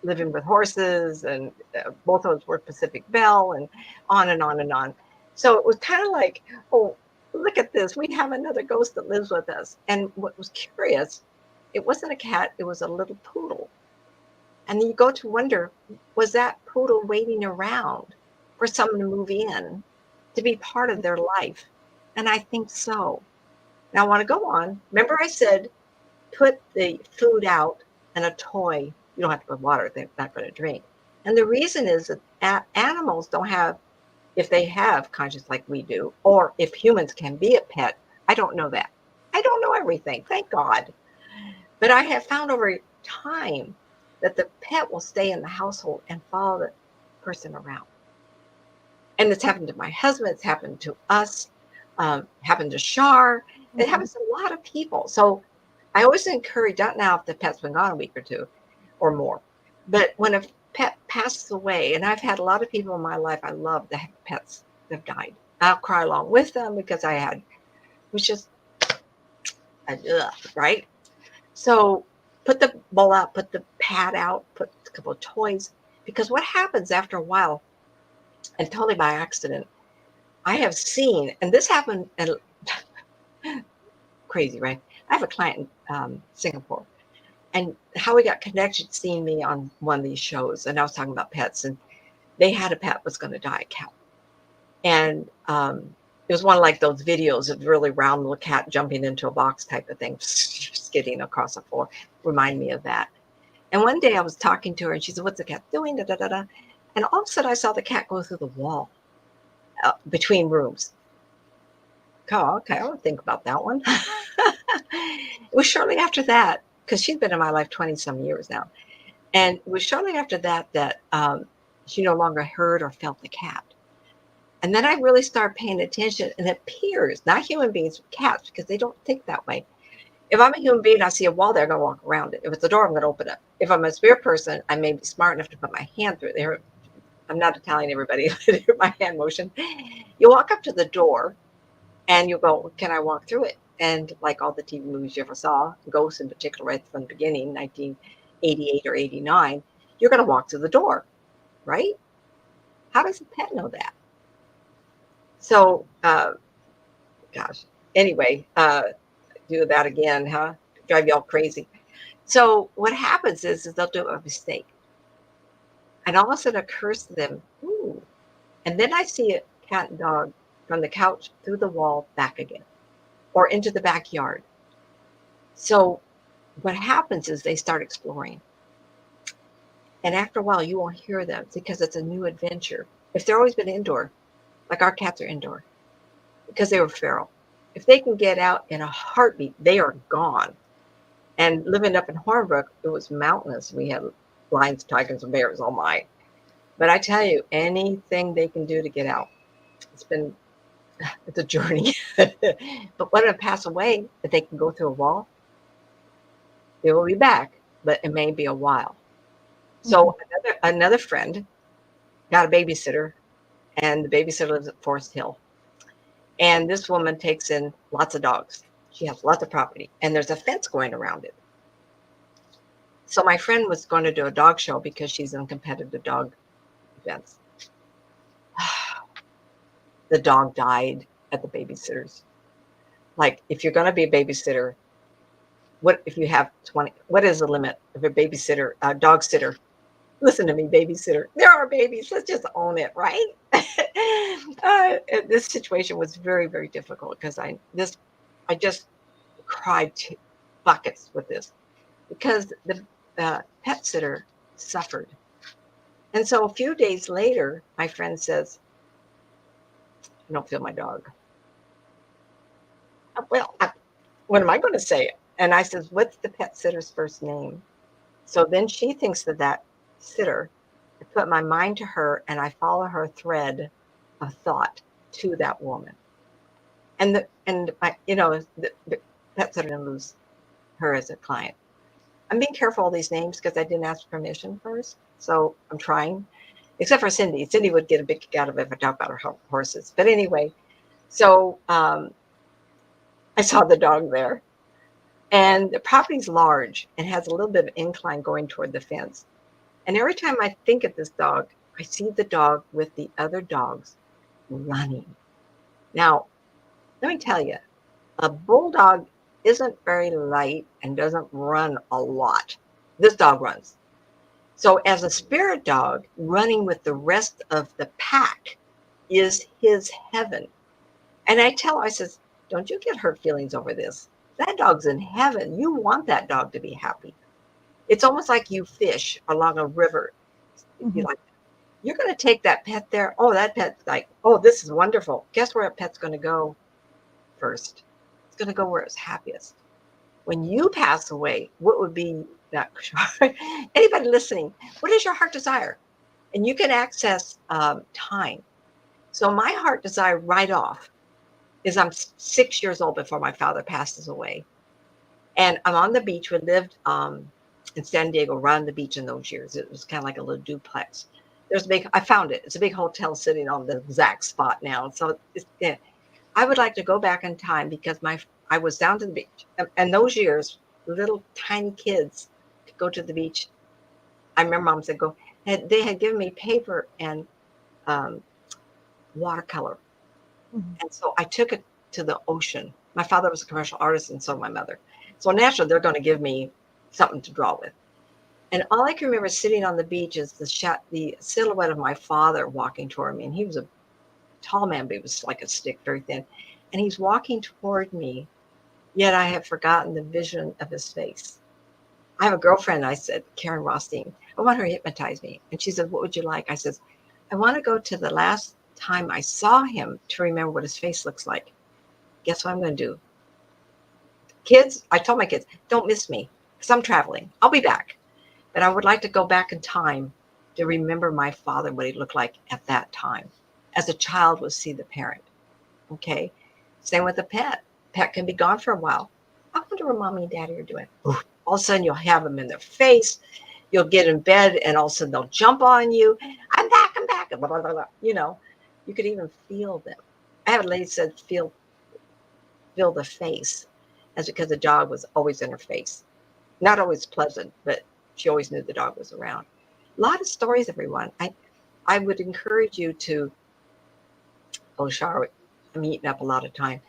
Living with horses, and both of us worked Pacific Bell, and on and on and on. So it was kind of like, oh, look at this. We have another ghost that lives with us. And what was curious, it wasn't a cat, it was a little poodle. And then you go to wonder, was that poodle waiting around for someone to move in to be part of their life? And I think so. Now I want to go on. Remember I said, put the food out and a toy. You don't have to put water, they're not going to drink. And the reason is that animals don't have, if they have conscience like we do, or if humans can be a pet, I don't know that. I don't know everything, thank God. But I have found over time that the pet will stay in the household and follow the person around. And it's happened to my husband, it's happened to us, happened to Shar, it happens to a lot of people. So I always encourage, not now if the pet's been gone a week or two or more, but when a pet passes away, and I've had a lot of people in my life I love that have pets that have died. I'll cry along with them because it was just, right? So put the bowl out, put the pad out, put a couple of toys, because what happens after a while, and totally by accident, I have seen, and this happened, and crazy, right? I have a client in Singapore, and how we got connected, seeing me on one of these shows, and I was talking about pets, and they had a pet was going to die, a cat, and it was one of like those videos of really round little cat jumping into a box type of thing, skidding across the floor. Remind me of that. And one day I was talking to her, and she said, "What's the cat doing?" Da, da, da, da. And all of a sudden I saw the cat go through the wall between rooms. Oh, okay, I would think about that one. It was shortly after that, because she's been in my life 20 some years now. And it was shortly after that she no longer heard or felt the cat. And then I really started paying attention, and it appears, not human beings, cats, because they don't think that way. If I'm a human being, I see a wall there, I'm going to walk around it. If it's a door, I'm going to open it. If I'm a spirit person, I may be smart enough to put my hand through it. There, I'm not telling everybody my hand motion. You walk up to the door, and you go, can I walk through it? And like all the TV movies you ever saw, Ghosts in particular, right from the beginning, 1988 or 89, you're going to walk through the door, right? How does a pet know that? So, gosh, anyway, do that again, huh? Drive you all crazy. So what happens is they'll do a mistake. And all of a sudden it occurs to them, ooh. And then I see a cat and dog from the couch through the wall back again, or into the backyard. So what happens is they start exploring. And after a while, you won't hear them because it's a new adventure. If they're always been indoor, like our cats are indoor, because they were feral. If they can get out in a heartbeat, they are gone. And living up in Hornbrook, it was mountainous. We had lions, tigers, and bears, all mine. But I tell you, anything they can do to get out, it's a journey. But when they pass away, if they can go through a wall, they will be back, but it may be a while. So another friend got a babysitter, and the babysitter lives at Forest Hill. And this woman takes in lots of dogs. She has lots of property, and there's a fence going around it. So my friend was going to do a dog show because she's in competitive dog events. The dog died at the babysitter's. Like, if you're going to be a babysitter, what if you have 20? What is the limit of a babysitter, a dog sitter? Listen to me, babysitter. There are babies. Let's just own it, right? This situation was very, very difficult because I just cried buckets with this because the pet sitter suffered. And so a few days later, my friend says, I don't feel my dog. Well, what am I going to say? And I says, what's the pet sitter's first name? So then she thinks that sitter. I put my mind to her, and I follow her thread of thought to that woman. And the pet sitter didn't lose her as a client. I'm being careful all these names because I didn't ask permission first. So I'm trying, except for Cindy. Cindy would get a big kick out of it if I talk about her horses. But anyway, so I saw the dog there. And the property's large and has a little bit of incline going toward the fence. And every time I think of this dog, I see the dog with the other dogs running. Now, let me tell you, a bulldog isn't very light and doesn't run a lot. This dog runs. So as a spirit dog, running with the rest of the pack is his heaven. And I says, don't you get hurt feelings over this. That dog's in heaven. You want that dog to be happy. It's almost like you fish along a river. You're going to take that pet there. Oh, that pet's like, oh, this is wonderful. Guess where a pet's going to go first? It's going to go where it's happiest. When you pass away, what would be that? Anybody listening, what is your heart desire? And you can access time. So my heart desire right off is I'm 6 years old before my father passes away. And I'm on the beach. We lived in San Diego, right on the beach in those years. It was kind of like a little duplex. I found it. It's a big hotel sitting on the exact spot now. So I would like to go back in time because I was down to the beach. And those years, little tiny kids could go to the beach. I remember Mom said, go. They had given me paper and watercolor. And so I took it to the ocean. My father was a commercial artist, and so my mother. So naturally, they're going to give me something to draw with. And all I can remember sitting on the beach is the silhouette of my father walking toward me. And he was a tall man, but he was like a stick, very thin. And he's walking toward me, yet I have forgotten the vision of his face. I have a girlfriend, I said, Karen Rothstein. I want her to hypnotize me. And she said, what would you like? I said, I want to go to the last time I saw him to remember what his face looks like. Guess what I'm going to do? Kids, I told my kids, don't miss me because I'm traveling. I'll be back. But I would like to go back in time to remember my father, what he looked like at that time. As a child, would see the parent. Okay. Same with a pet. Pet can be gone for a while. I wonder what mommy and daddy are doing. Ooh, all of a sudden, you'll have them in their face. You'll get in bed, and all of a sudden, they'll jump on you. I'm back. I'm back. Blah, blah, blah, blah. You know, you could even feel them. I had a lady said, feel the face. That's because the dog was always in her face. Not always pleasant, but she always knew the dog was around. A lot of stories, everyone. I would encourage you to, oh, Char, I'm eating up a lot of time.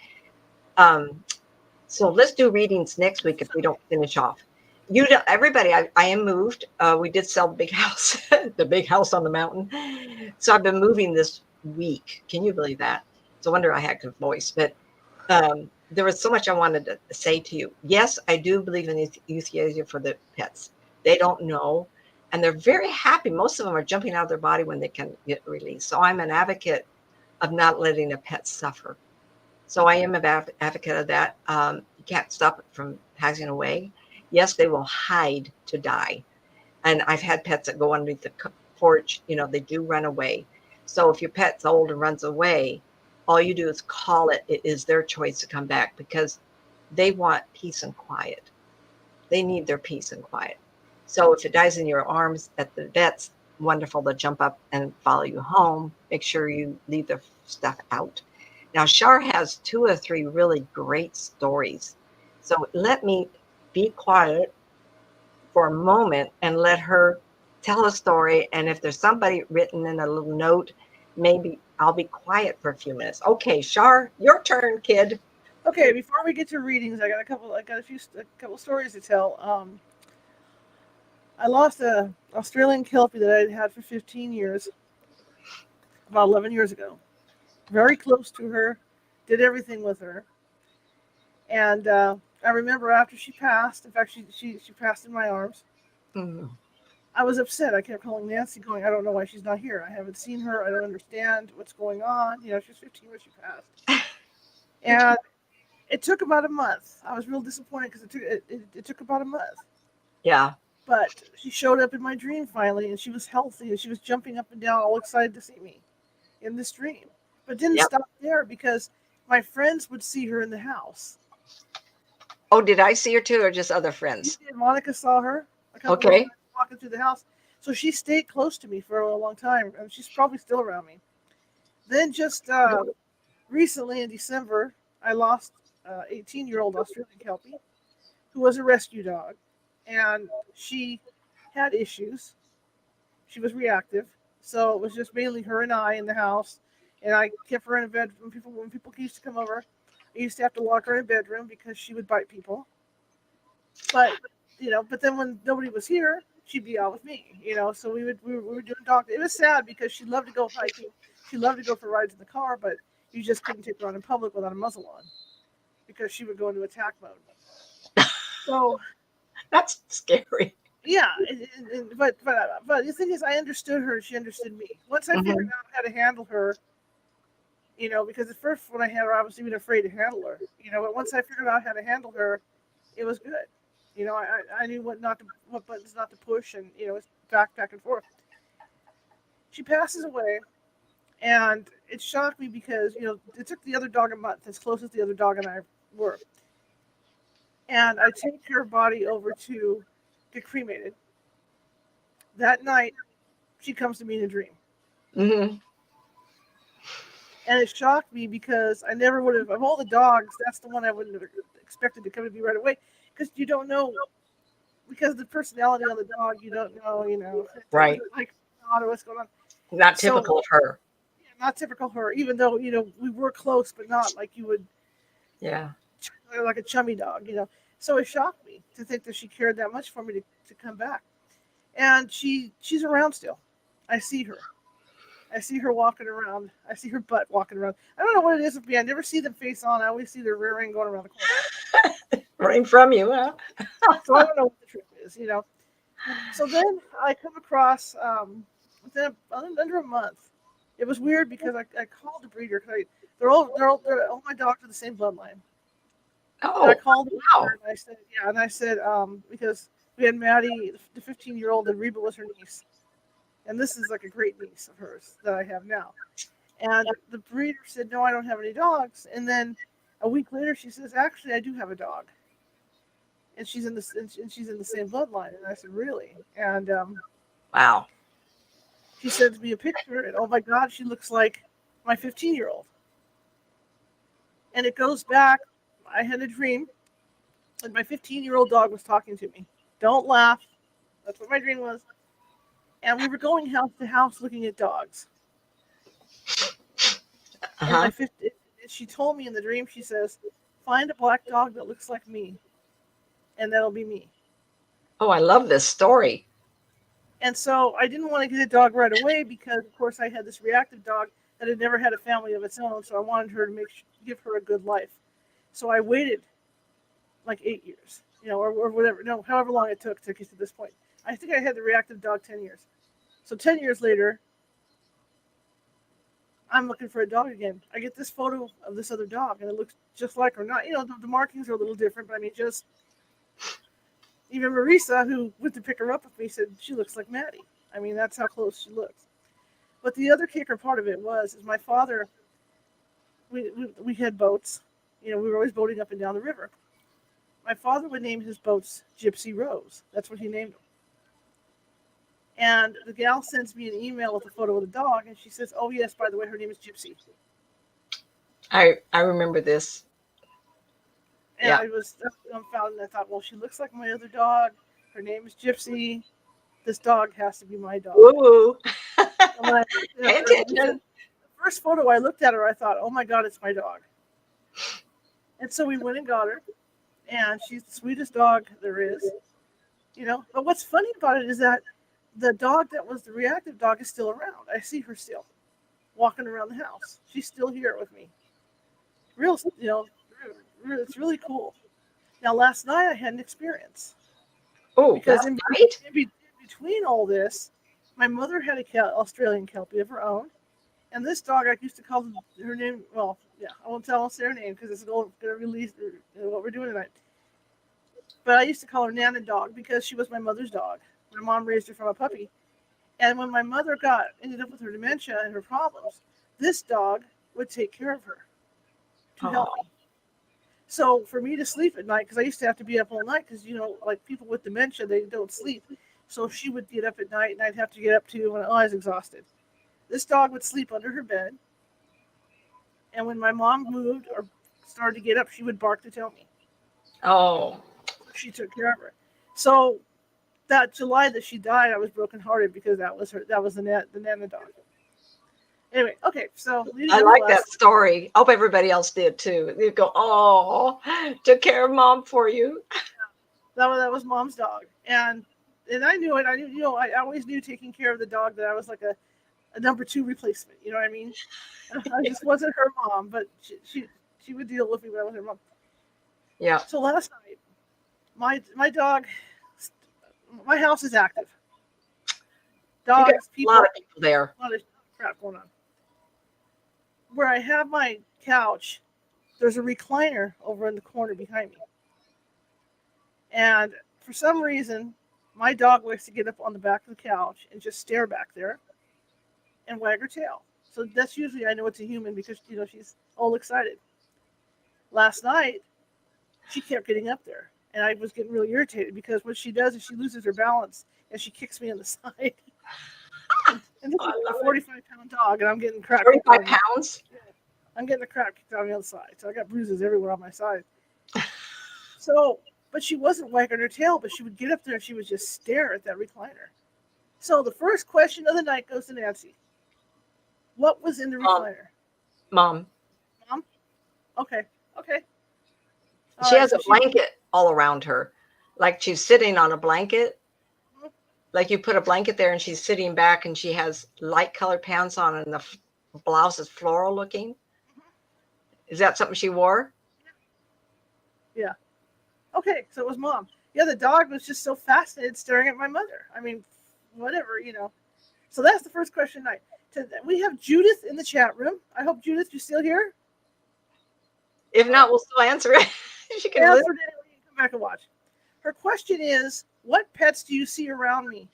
So let's do readings next week if we don't finish off. Everybody, I am moved. We did sell the big house, the big house on the mountain. So I've been moving this week. Can you believe that? It's a wonder I had good voice. But there was so much I wanted to say to you. Yes, I do believe in euthanasia for the pets. They don't know, and they're very happy. Most of them are jumping out of their body when they can get released. So I'm an advocate of not letting a pet suffer. So I am an advocate of that. You can't stop it from passing away. Yes, they will hide to die. And I've had pets that go underneath the porch. You know, they do run away. So if your pet's old and runs away, all you do is call it. It is their choice to come back because they want peace and quiet. They need their peace and quiet. So if it dies in your arms at the vet's, wonderful to jump up and follow you home. Make sure you leave the stuff out. Now, Shar has 2 or 3 really great stories. So let me be quiet for a moment and let her tell a story. And if there's somebody written in a little note, maybe I'll be quiet for a few minutes. Okay, Shar, your turn, kid. Okay, before we get to readings, I got a couple stories to tell. I lost a Australian Kelpie that I'd had for 15 years, about 11 years ago. Very close to her, did everything with her. And I remember after she passed, in fact, she passed in my arms. Mm. I was upset. I kept calling Nancy, going, I don't know why she's not here. I haven't seen her. I don't understand what's going on. You know, she was 15 when she passed. And it took about a month. I was real disappointed because it took about a month. Yeah. But she showed up in my dream finally, and she was healthy, and she was jumping up and down, all excited to see me in this dream. But didn't Yep. stop there because my friends would see her in the house. Oh, did I see her too, or just other friends? And Monica saw her a couple of Okay. times walking through the house. So she stayed close to me for a long time, and she's probably still around me. Then just recently in December, I lost an 18-year-old Australian Kelpie who was a rescue dog. And she had issues. She was reactive. So it was just mainly her and I in the house. And I kept her in a bed when people used to come over. I used to have to lock her in a bedroom because she would bite people. But but then when nobody was here, she'd be out with me. So we were doing dog. It was sad because she loved to go hiking. She loved to go for rides in the car, but you just couldn't take her on in public without a muzzle on because she would go into attack mode. So That's scary. yeah, but the thing is, I understood her. She understood me. Once I figured out how to handle her, because at first when I had her, I was even afraid to handle her. But once I figured out how to handle her, it was good. I knew what buttons not to push, and it's back and forth. She passes away, and it shocked me because it took the other dog a month, as close as the other dog and I were. And I take her body over to get cremated. That night, she comes to me in a dream. Mm-hmm. And it shocked me because I never would have, of all the dogs, that's the one I wouldn't have expected to come to me right away. Because you don't know, because of the personality on the dog, you don't know, Right. like, I don't know what's going on. Not typical of her. Yeah, not typical of her, even though, we were close, but not like you would, Yeah. like a chummy dog, So it shocked me to think that she cared that much for me to come back. And she's around still. I see her. I see her walking around. I see her butt walking around. I don't know what it is with me. I never see them face on. I always see their rear end going around the corner. Running from you, huh? So I don't know what the truth is, So then I come across, within under a month. It was weird because I called the breeder because they're all my dogs are the same bloodline. Oh, And I called the wow. breeder and I said, because We had Maddie, the 15-year-old, and Reba was her niece. And this is like a great niece of hers that I have now. And the breeder said, no, I don't have any dogs. And then a week later, she says, actually, I do have a dog. And she's in the same bloodline. And I said, really? And Wow. she sends me a picture, and oh my God, she looks like my 15-year-old. And it goes back. I had a dream, and my 15-year-old dog was talking to me. Don't laugh. That's what my dream was. And we were going house to house looking at dogs. And she told me in the dream, she says, find a black dog that looks like me, and that'll be me. Oh, I love this story. And so I didn't want to get a dog right away because, of course, I had this reactive dog that had never had a family of its own, so I wanted her to give her a good life. So I waited like 8 years, or whatever, however long it took to get to this point. I think I had the reactive dog 10 years. So 10 years later, I'm looking for a dog again. I get this photo of this other dog, and it looks just like her. Not, the markings are a little different, but I mean, just even Marisa, who went to pick her up with me, said she looks like Maddie. I mean, that's how close she looks. But the other kicker part of it is my father. We had boats. We were always boating up and down the river. My father would name his boats Gypsy Rose. That's what he named them. And the gal sends me an email with a photo of the dog, and she says, oh, yes, by the way, her name is Gypsy. I remember this. And I was dumbfounded, and I thought, well, she looks like my other dog. Her name is Gypsy. This dog has to be my dog. Ooh. Pay attention. The first photo I looked at her, I thought, oh, my God, it's my dog. And so we went and got her, and she's the sweetest dog there is. But what's funny about it is that the dog that was the reactive dog is still around. I see her still walking around the house. She's still here with me. It's really cool. Now, last night I had an experience. Oh, because in between all this, my mother had a Australian Kelpie of her own, and this dog I used to call her name. Well, yeah, I won't tell her name because it's going to release what we're doing tonight. But I used to call her Nana Dog because she was my mother's dog. My mom raised her from a puppy, and when my mother ended up with her dementia and her problems, this dog would take care of her to help me. So for me to sleep at night, because I used to have to be up all night, because like people with dementia, they don't sleep. So she would get up at night, and I'd have to get up too when I was exhausted. This dog would sleep under her bed, and when my mom moved or started to get up, she would bark to tell me. Oh. She took care of her. So that July that she died, I was brokenhearted because that was the Nana dog. Anyway, okay, so I like that story. I hope everybody else did too. You go, oh, took care of mom for you. That was mom's dog, and I knew it. I always knew taking care of the dog that I was like a number 2 replacement. You know what I mean? I just wasn't her mom, but she would deal with me when I was her mom. Yeah. So last night, my dog, my house is active. Dogs, people, a lot of people there. A lot of crap going on. Where I have my couch, there's a recliner over in the corner behind me. And for some reason, my dog likes to get up on the back of the couch and just stare back there and wag her tail. So that's usually I know it's a human because she's all excited. Last night, she kept getting up there, and I was getting really irritated because what she does is she loses her balance and she kicks me in the side. And this is a 45-pound dog, and I'm getting crap. 45 pounds? Yeah. I'm getting the crap kicked out on the other side. So I got bruises everywhere on my side. But she wasn't wagging her tail, but she would get up there and she would just stare at that recliner. So the first question of the night goes to Nancy. What was in the recliner? Mom. Okay. She has a blanket all around her. Like she's sitting on a blanket. Like you put a blanket there and she's sitting back and she has light colored pants on and the blouse is floral looking. Is that something she wore? Yeah. Okay, so it was mom. Yeah, the dog was just so fascinated staring at my mother. I mean, whatever, So that's the first question tonight. We have Judith in the chat room. I hope, Judith, you're still here. If not, we'll still answer it. She can answer it. You can come back and watch. Her question is, what pets do you see around me?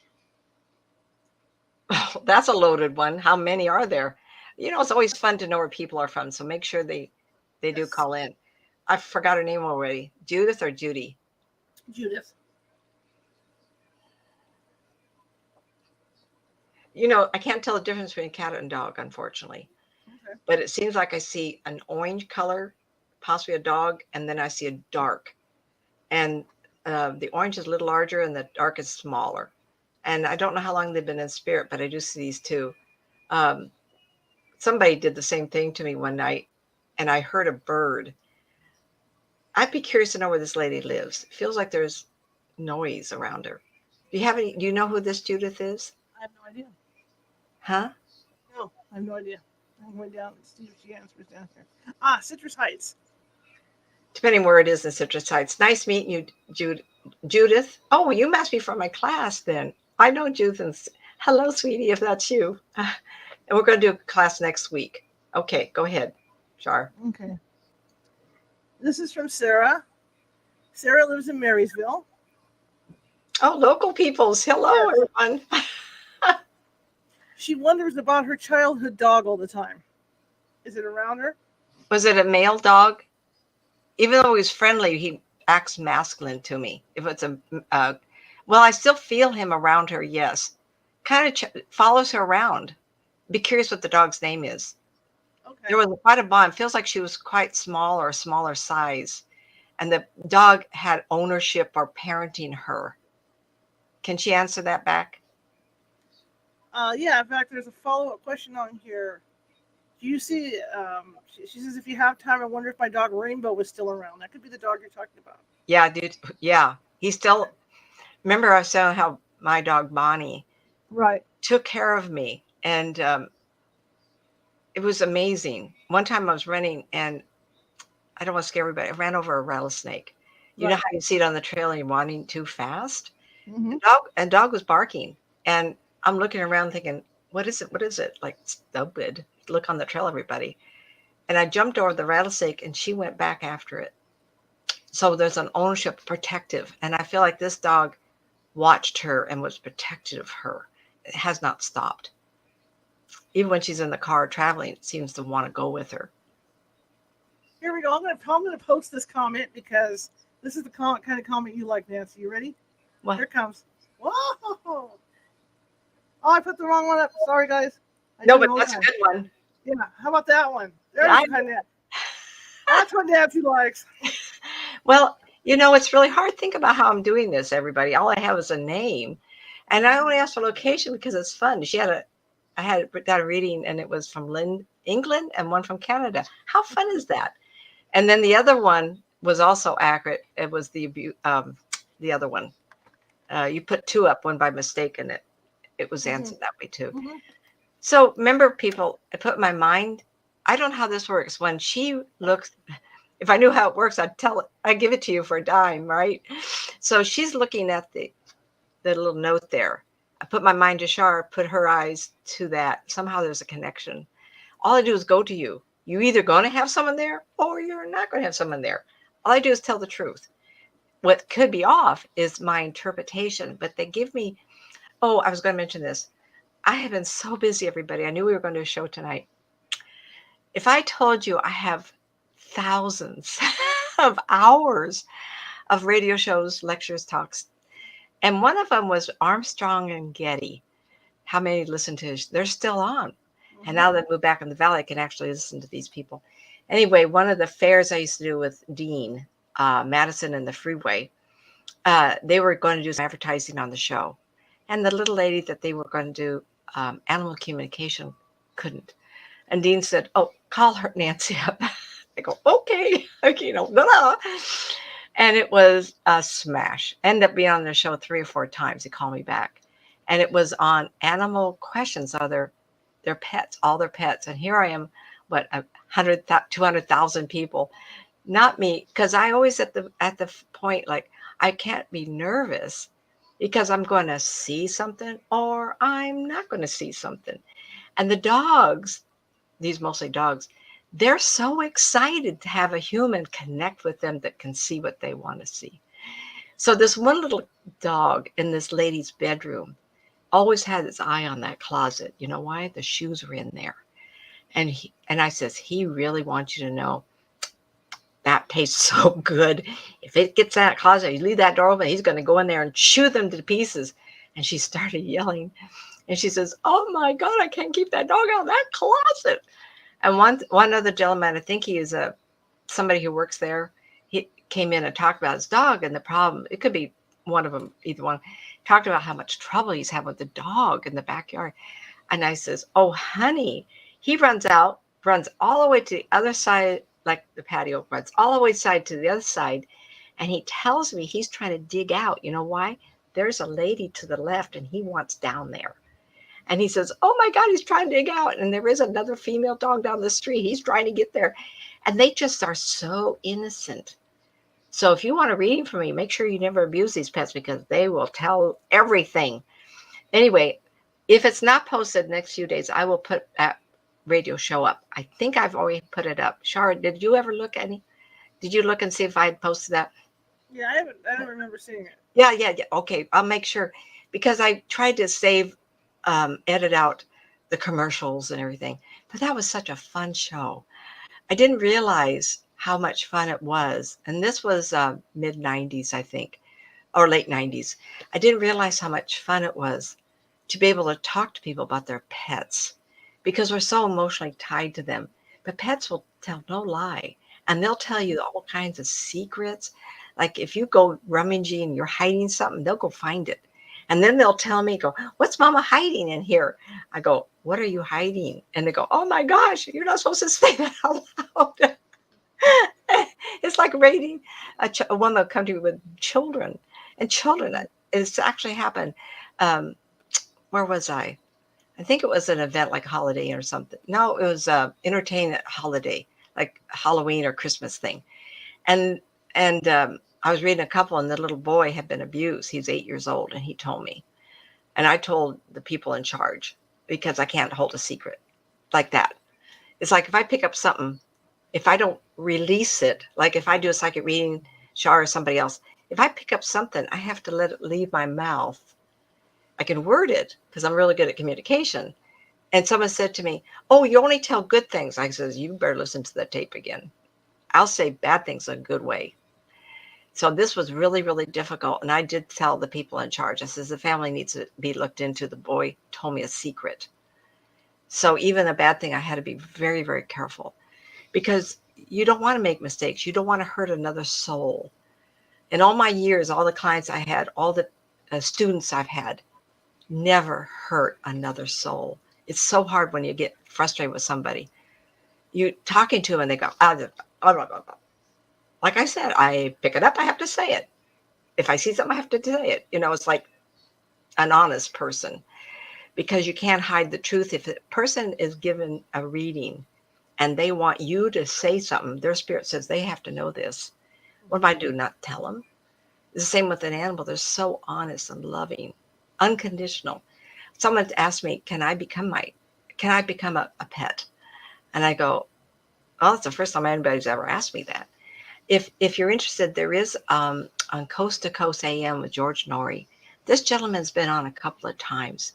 Oh, that's a loaded one. How many are there? It's always fun to know where people are from. So make sure they do Yes. call in. I forgot her name already. Judith or Judy? Judith. I can't tell the difference between a cat and a dog, unfortunately. Okay. But it seems like I see an orange color, possibly a dog, and then I see a dark. And the orange is a little larger and the dark is smaller. And I don't know how long they've been in spirit, but I do see these two. Somebody did the same thing to me one night, and I heard a bird. I'd be curious to know where this lady lives. It feels like there's noise around her. Do you know who this Judith is? I have no idea. Huh? No, I have no idea. I'm going down and see if she answers down here. Citrus Heights. Depending where it is in Citrus Heights. Nice meeting you, Judith. Oh, you must be from my class then. I know Judith. Hello, sweetie, if that's you. And we're going to do a class next week. Okay, go ahead, Char. Okay. This is from Sarah. Sarah lives in Marysville. Oh, local peoples. Hello, everyone. She wonders about her childhood dog all the time. Is it around her? Was it a male dog? Even though he's friendly, he acts masculine to me. If it's well, I still feel him around her, yes. Kind of follows her around. Be curious what the dog's name is. Okay. There was quite a bond. Feels like she was quite small or a smaller size. And the dog had ownership or parenting her. Can she answer that back? Yeah, in fact, there's a follow-up question on here. Do you see, she says, if you have time, I wonder if my dog Rainbow was still around. That could be the dog you're talking about. Yeah, dude. Yeah. He's still, remember I was saying how my dog Bonnie took care of me. And it was amazing. One time I was running and I don't want to scare everybody. I ran over a rattlesnake. You know how you see it on the trail and you're running too fast? Mm-hmm. The dog was barking. And I'm looking around thinking, what is it? What is it? Like, stupid. Look on the trail, everybody. And I jumped over the rattlesnake and she went back after it. So there's an ownership protective. And I feel like this dog watched her and was protective of her. It has not stopped. Even when she's in the car traveling, it seems to want to go with her. Here we go. I'm going to post this comment because this is the kind of comment you like, Nancy. You ready? What? Here it comes. Whoa! Oh, I put the wrong one up. Sorry, guys. No, but that's a good one. Yeah. How about that one? That's what Nancy likes. Well, it's really hard to think about how I'm doing this, everybody. All I have is a name. And I only asked for location because it's fun. I had got a reading and it was from England and one from Canada. How fun is that? And then the other one was also accurate. It was the other one. You put two up, one by mistake, and it was answered that way too. Mm-hmm. So remember, people, I put my mind, I don't know how this works. When she looks, if I knew how it works, I'd give it to you for a dime, right? So she's looking at the little note there. I put my mind to Shar, put her eyes to that. Somehow there's a connection. All I do is go to you. You're either going to have someone there or you're not going to have someone there. All I do is tell the truth. What could be off is my interpretation, but they give me, I was going to mention this. I have been so busy, everybody. I knew we were going to do a show tonight. If I told you I have thousands of hours of radio shows, lectures, talks, and one of them was Armstrong and Getty. How many listened to it? They're still on. Mm-hmm. And now that I moved back in the valley, I can actually listen to these people. Anyway, one of the fairs I used to do with Dean, Madison and the Freeway, they were going to do some advertising on the show. And the little lady that they were going to do animal communication couldn't. And Dean said, call her Nancy up. I go, okay. Blah. And it was a smash. Ended up being on the show 3 or 4 times. He called me back. And it was on animal questions, their pets, all their pets. And here I am, 200,000 people. Not me, because I always at the point, like, I can't be nervous because I'm going to see something or I'm not going to see something. And the dogs, these mostly dogs, they're so excited to have a human connect with them that can see what they want to see. So this one little dog in this lady's bedroom always had his eye on that closet. You know why? The shoes were in there. And I says, he really wants you to know that tastes so good. If it gets in that closet, you leave that door open, he's going to go in there and chew them to pieces. And she started yelling. And she says, oh my God, I can't keep that dog out of that closet. And one other gentleman, I think he is somebody who works there, he came in and talked about his dog and the problem. It could be one of them, either one, talked about how much trouble he's had with the dog in the backyard. And I says, oh, honey, he runs all the way to the other side, like the patio runs all the way side to the other side. And he tells me he's trying to dig out. You know why? There's a lady to the left and he wants down there. And he says, oh my God, he's trying to dig out. And there is another female dog down the street. He's trying to get there. And they just are so innocent. So if you want a reading from me, make sure you never abuse these pets because they will tell everything. Anyway, if it's not posted next few days, I will put that radio show up. I think I've already put it up. Shara, did you ever look any? Did you look and see if I had posted that? Yeah, I don't remember seeing it. Yeah. Okay, I'll make sure because I tried to edit out the commercials and everything. But that was such a fun show. I didn't realize how much fun it was. And this was mid 90s, I think, or late 90s. I didn't realize how much fun it was to be able to talk to people about their pets because we're so emotionally tied to them. But pets will tell no lie. And they'll tell you all kinds of secrets. Like if you go rummaging and you're hiding something, they'll go find it. And then they'll tell me, go, what's Mama hiding in here? I go, what are you hiding? And they go, oh my gosh, you're not supposed to say that out loud. It's like rating a woman will come to you with children. And children, it's actually happened. Where was I? I think it was an event like Holiday or something. No, it was entertainment holiday, like Halloween or Christmas thing. And I was reading a couple and the little boy had been abused. He's 8 years old and he told me. And I told the people in charge because I can't hold a secret like that. It's like if I pick up something, if I don't release it, like if I do a psychic reading, Shar or somebody else, if I pick up something, I have to let it leave my mouth. I can word it because I'm really good at communication. And someone said to me, oh, you only tell good things. I says, you better listen to the tape again. I'll say bad things in a good way. So this was really, really difficult. And I did tell the people in charge, I says, the family needs to be looked into. The boy told me a secret. So even a bad thing, I had to be very, very careful because you don't want to make mistakes. You don't want to hurt another soul. In all my years, all the clients I had, all the students I've had, never hurt another soul. It's so hard when you get frustrated with somebody. You talking to them and they go, blah, blah, blah, blah. Like I said, I pick it up, I have to say it. If I see something, I have to say it. You know, it's like an honest person because you can't hide the truth. If a person is given a reading and they want you to say something, their spirit says they have to know this. What do I do? Not tell them? It's the same with an animal. They're so honest and loving, unconditional. Someone asked me, can I become a pet? And I go, oh, it's the first time anybody's ever asked me that. If you're interested, there is on Coast to Coast AM with George Norrie. This gentleman's been on a couple of times.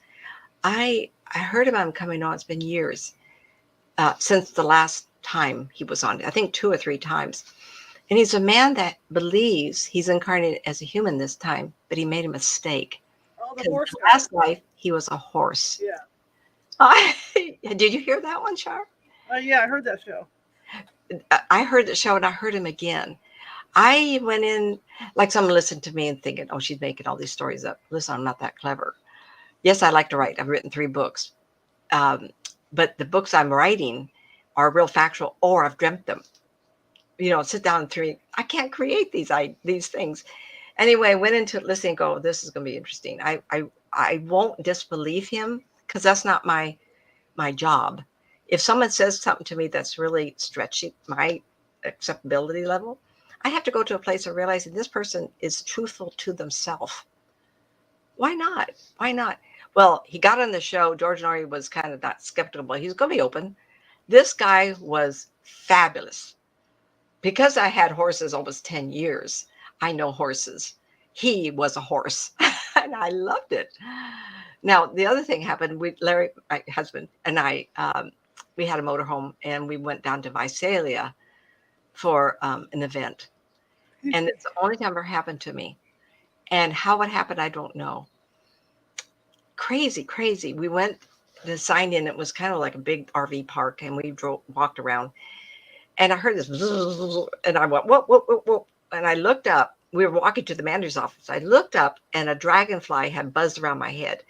I heard about him coming on. It's been years since the last time he was on. I think 2 or 3 times. And he's a man that believes he's incarnated as a human this time, but he made a mistake. Oh, the horse guy. Last life, he was a horse. Yeah. Did you hear that one, Char? Yeah, I heard that show. I heard the show and I heard him again. I went in like someone listened to me and thinking, oh, she's making all these stories up. Listen, I'm not that clever. Yes, I like to write. I've written 3 books. But the books I'm writing are real factual or I've dreamt them. You know, sit down and 3. I can't create these things. Anyway, I went into it listening and go, this is going to be interesting. I won't disbelieve him because that's not my job. If someone says something to me that's really stretching my acceptability level, I have to go to a place of realizing this person is truthful to themselves. Why not? Why not? Well, he got on the show. George Norrie was kind of not skeptical. He's going to be open. This guy was fabulous. Because I had horses almost 10 years, I know horses. He was a horse, and I loved it. Now, the other thing happened. Larry, my husband, and I, we had a motorhome, and we went down to Visalia for an event. And it's the only time it ever happened to me. And how it happened, I don't know. Crazy, crazy. We went to sign in. It was kind of like a big RV park, and we walked around. And I heard this, and I went, whoa, whoa, whoa, whoa. And I looked up. We were walking to the manager's office. I looked up, and a dragonfly had buzzed around my head.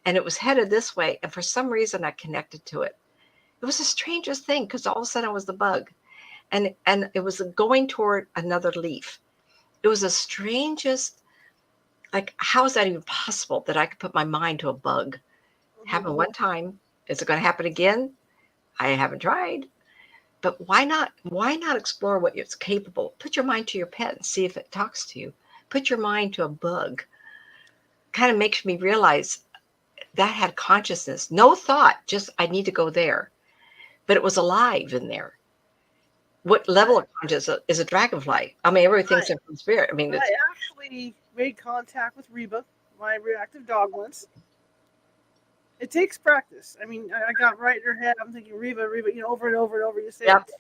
And it was headed this way. And for some reason, I connected to it. It was the strangest thing, because all of a sudden, I was the bug. And it was going toward another leaf. It was the strangest, like, how is that even possible that I could put my mind to a bug? Happened one time. Is it going to happen again? I haven't tried. But why not explore what it's capable? Put your mind to your pet and see if it talks to you. Put your mind to a bug. Kind of makes me realize that had consciousness. No thought, just I need to go there. But it was alive in there. What level of consciousness is a dragonfly? I mean, everything's in spirit. I mean, I actually made contact with Reba, my reactive dog, once. It takes practice. I mean, I got right in her head. I'm thinking, Reba, over and over and over. You say it.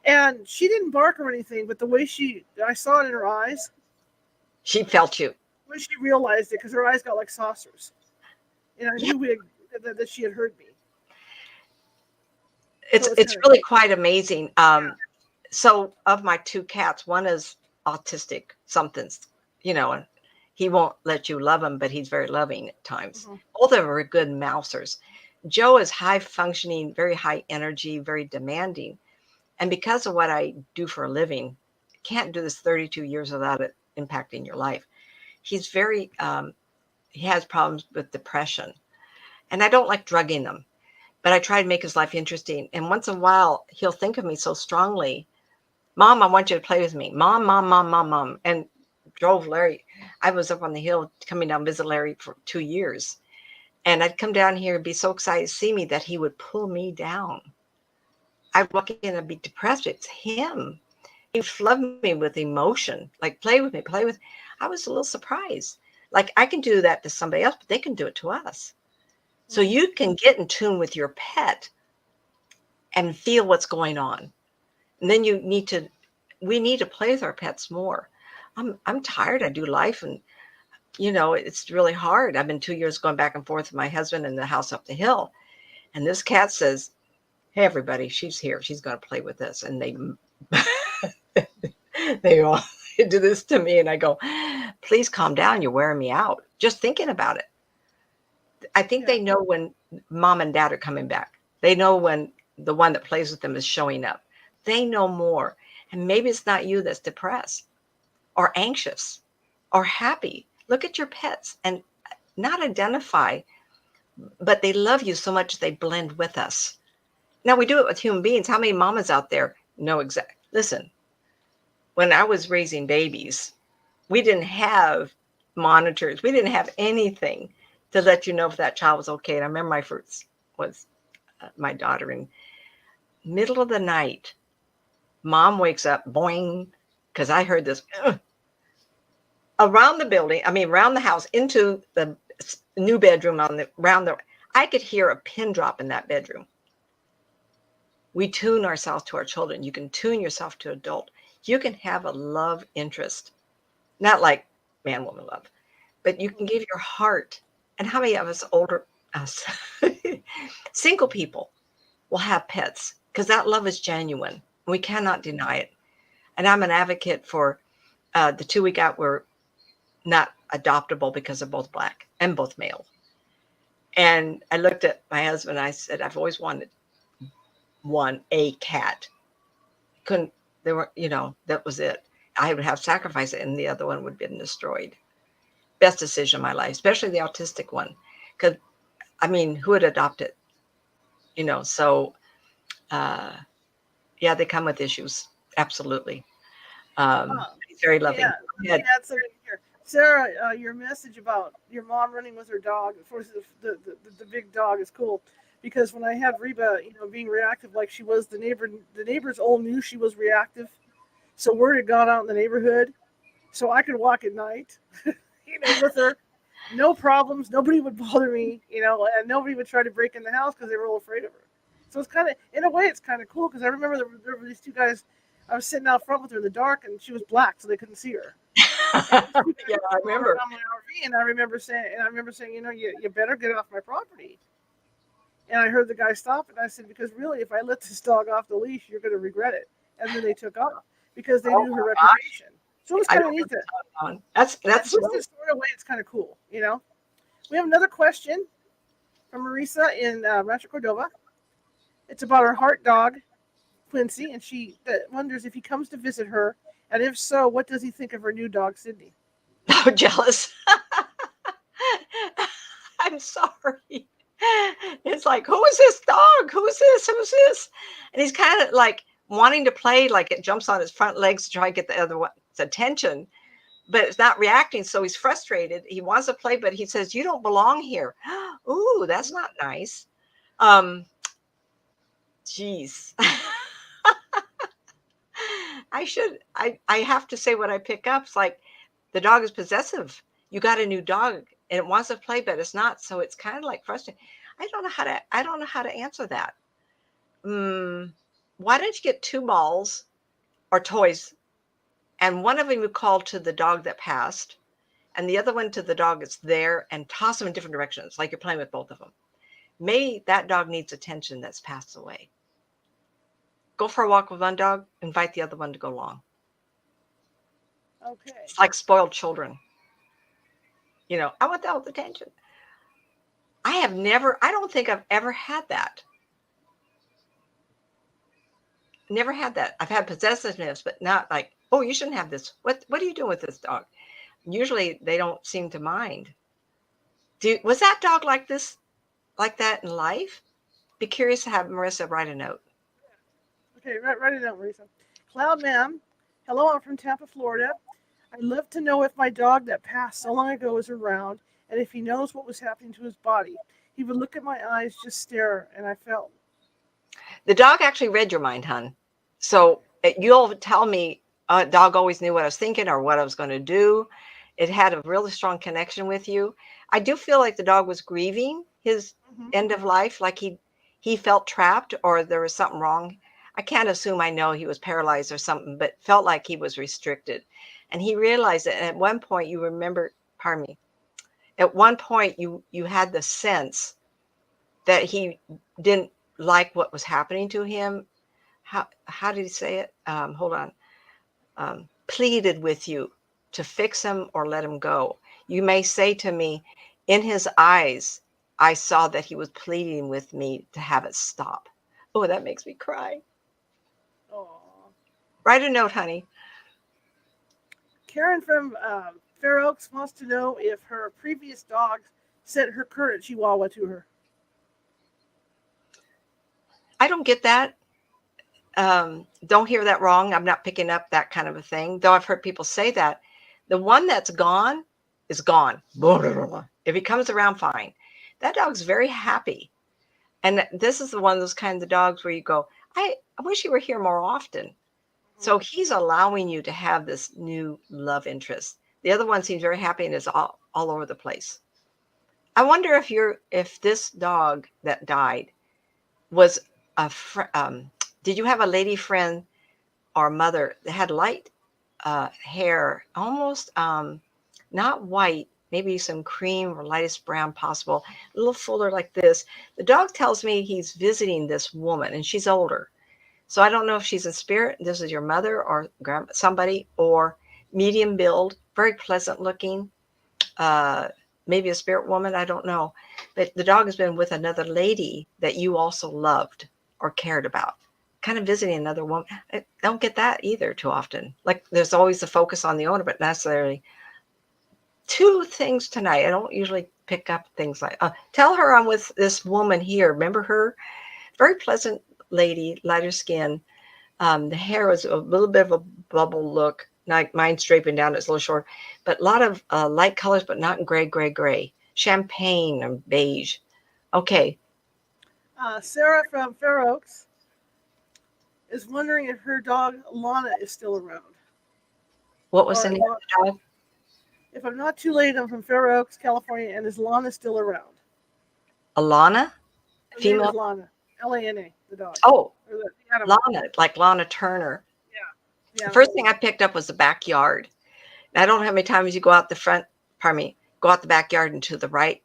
And she didn't bark or anything, but the way I saw it in her eyes. She felt you. When she realized it, because her eyes got like saucers. And I knew that she had heard me. It's really quite amazing. So of my two cats, one is autistic, something's, and he won't let you love him, but he's very loving at times. Both of them are good mousers. Joe is high functioning, very high energy, very demanding. And because of what I do for a living, can't do this 32 years without it impacting your life. He's very, he has problems with depression. And I don't like drugging them. But I try to make his life interesting. And once in a while, he'll think of me so strongly. Mom, I want you to play with me. Mom, mom, mom, mom, mom. And drove Larry. I was up on the hill coming down to visit Larry for 2 years. And I'd come down here and be so excited to see me that he would pull me down. I'd walk in and be depressed. It's him. He flooded me with emotion. Like, play with me, play with me. I was a little surprised. Like, I can do that to somebody else, but they can do it to us. So you can get in tune with your pet and feel what's going on. And then we need to play with our pets more. I'm tired. I do life and, it's really hard. I've been 2 years going back and forth with my husband in the house up the hill. And this cat says, hey, everybody, she's here. She's going to play with us. And they all do this to me. And I go, please calm down. You're wearing me out. Just thinking about it. I think they know when mom and dad are coming back. They know when the one that plays with them is showing up. They know more. And maybe it's not you that's depressed or anxious or happy. Look at your pets and not identify, but they love you so much they blend with us. Now, we do it with human beings. How many mamas out there know exactly? Listen, when I was raising babies, we didn't have monitors. We didn't have anything to let you know if that child was okay. And I remember my first was my daughter in middle of the night. Mom wakes up, boing, because I heard this around the building. I mean, around the house into the new bedroom I could hear a pin drop in that bedroom. We tune ourselves to our children. You can tune yourself to adult. You can have a love interest, not like man, woman love, but you can give your heart. And how many of us single people will have pets because that love is genuine. We cannot deny it. And I'm an advocate for the two we got were not adoptable because they're both Black and both male. And I looked at my husband and I said, I've always wanted a cat. That was it. I would have sacrificed it and the other one would have been destroyed. Best decision of my life, especially the autistic one. Because, who would adopt it? So, they come with issues. Absolutely. He's very loving. Yeah, that's something here. Sarah, your message about your mom running with her dog, of course, the big dog is cool. Because when I had Reba, being reactive like she was, the neighbors all knew she was reactive. So word had gone out in the neighborhood. so I could walk at night, with her. No problems. Nobody would bother me, and nobody would try to break in the house because they were all afraid of her. So it's kind of, in a way, it's kind of cool because I remember there were these two guys. I was sitting out front with her in the dark, and she was black, so they couldn't see her. And these two guys Yeah, I were remember. on my RV, and I remember saying, you better get off my property. And I heard the guy stop, and I said, because really, if I let this dog off the leash, you're going to regret it. And then they took off because they Oh knew her my gosh. reputation. So it was I kind don't of know neat. what's going on. That's Just really this sort of way, it's kind of cool. We have another question from Marisa in Rancho Cordova. It's about her heart dog, Quincy, and she wonders if he comes to visit her, and if so, what does he think of her new dog, Sydney? oh, jealous. I'm sorry. It's like, who is this dog? Who's this? Who's this? And he's kind of like wanting to play, like it jumps on his front legs to try to get the other one's attention, but it's not reacting. So he's frustrated. He wants to play, but he says, you don't belong here. Ooh, that's not nice. Geez. I have to say what I pick up. It's like the dog is possessive. You got a new dog and it wants to play, but it's not. So it's kind of like frustrating. I don't know how to answer that. Why don't you get two balls or toys, and one of them you call to the dog that passed, and the other one to the dog that's there, and toss them in different directions, like you're playing with both of them. Maybe that dog needs attention that's passed away. Go for a walk with one dog, invite the other one to go along. Okay. It's like spoiled children. I want all the attention. I don't think I've ever had that. Never had that. I've had possessiveness, but not like, oh, you shouldn't have this. What are you doing with this dog? Usually they don't seem to mind. Was that dog like that in life? Be curious to have Marissa write a note. Okay, write it down, Marisa. Cloud Man, hello, I'm from Tampa, Florida. I'd love to know if my dog that passed so long ago is around, and if he knows what was happening to his body. He would look at my eyes, just stare, and I felt. The dog actually read your mind, hon. So you'll tell me, dog always knew what I was thinking or what I was going to do. It had a really strong connection with you. I do feel like the dog was grieving his end of life, like he felt trapped or there was something wrong. I can't assume I know he was paralyzed or something, but felt like he was restricted. And he realized that at one point you remember, pardon me, at one point you had the sense that he didn't like what was happening to him. How did he say it? Hold on. Pleaded with you to fix him or let him go. You may say to me, in his eyes, I saw that he was pleading with me to have it stop. Oh, that makes me cry. Aww. Write a note, honey. Karen from Fair Oaks wants to know if her previous dog sent her current Chihuahua to her. I don't get that. Don't hear that wrong. I'm not picking up that kind of a thing, though I've heard people say that. The one that's gone is gone. If he comes around, fine. That dog's very happy. And this is one of those kinds of dogs where you go, I wish he were here more often. So he's allowing you to have this new love interest. The other one seems very happy and is all over the place. I wonder if this dog that died was did you have a lady friend or mother that had light hair, almost not white, maybe some cream or lightest brown possible, a little fuller like this. The dog tells me he's visiting this woman and she's older. So I don't know if she's in spirit, this is your mother or somebody, or medium build, very pleasant looking, maybe a spirit woman, I don't know. But the dog has been with another lady that you also loved or cared about, kind of visiting another woman. I don't get that either too often. Like there's always the focus on the owner, but not necessarily. Two things tonight. I don't usually pick up things like, tell her I'm with this woman here. Remember her? Very pleasant lady, lighter skin. The hair was a little bit of a bubble look, like mine draping down. It's a little short, but a lot of light colors, but not gray. Champagne and beige. Okay. Sarah from Fair Oaks is wondering if her dog Lana is still around. What was All the right. name Well, of the dog? if I'm not too late, I'm from Fair Oaks, California, and is Lana still around? Alana? Her name is Female? Lana. Lana, the dog. Oh, Or the animal. Lana, like Lana Turner. Yeah. The The animal. first thing I picked up was the backyard. I don't know how many times you go out the front, pardon me, go out the backyard and to the right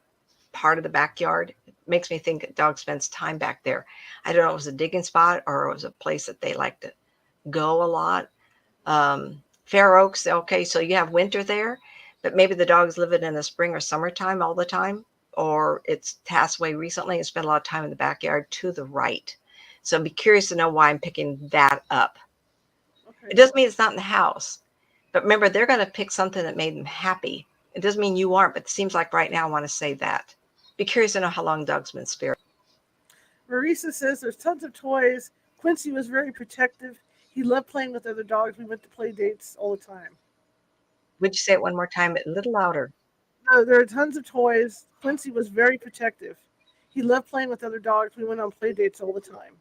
part of the backyard. It makes me think that dog spends time back there. I don't know if it was a digging spot or it was a place that they like to go a lot. Fair Oaks, okay, so you have winter there, but maybe the dog's living in the spring or summertime all the time, or it's passed away recently and spent a lot of time in the backyard to the right. So I'd be curious to know why I'm picking that up. Okay. It doesn't mean it's not in the house, but remember, they're going to pick something that made them happy. It doesn't mean you aren't, but it seems like right now I want to say that. Be curious to know how long Doug's been spirit. Marisa says there's tons of toys. Quincy was very protective. He loved playing with other dogs. We went to play dates all the time. Would you say it one more time, a little louder? No, there are tons of toys. Quincy was very protective. He loved playing with other dogs. We went on play dates all the time.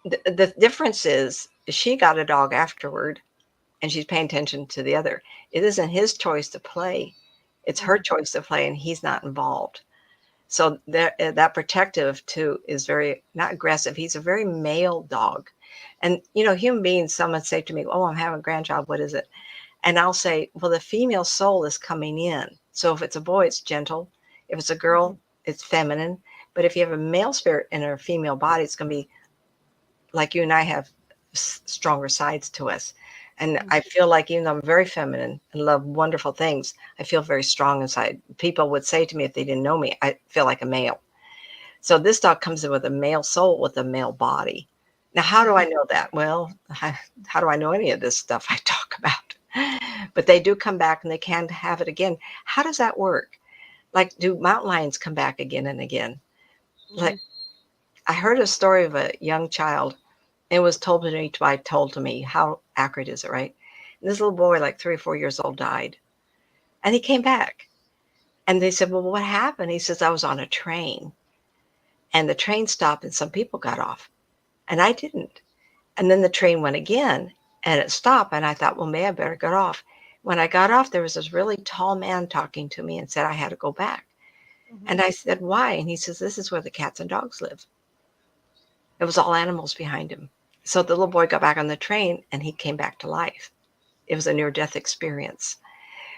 The difference is she got a dog afterward and she's paying attention to the other. It isn't his choice to play. It's her choice to play and he's not involved. So that protective too is very, not aggressive. He's a very male dog. And, you know, human beings, someone say to me, oh, I'm having a grandchild. What is it? And I'll say, well, the female soul is coming in. So if it's a boy, it's gentle. If it's a girl, it's feminine. But if you have a male spirit in a female body, it's going to be like you and I have stronger sides to us. And I feel like even though I'm very feminine and love wonderful things, I feel very strong inside. People would say to me if they didn't know me, I feel like a male. So this dog comes in with a male soul with a male body. Now, how do I know that? Well, how do I know any of this stuff I talk about? But they do come back and they can have it again. How does that work? Like, do mountain lions come back again and again? Like, I heard a story of a young child. It was told to me. How accurate is it, right? And this little boy, like 3 or 4 years old, died. And he came back. And they said, well, what happened? He says, I was on a train. And the train stopped and some people got off. And I didn't. And then the train went again and it stopped. And I thought, well, maybe I better get off. When I got off, there was this really tall man talking to me and said I had to go back. And I said, why? And he says, this is where the cats and dogs live. It was all animals behind him. So the little boy got back on the train and he came back to life. It was a near-death experience.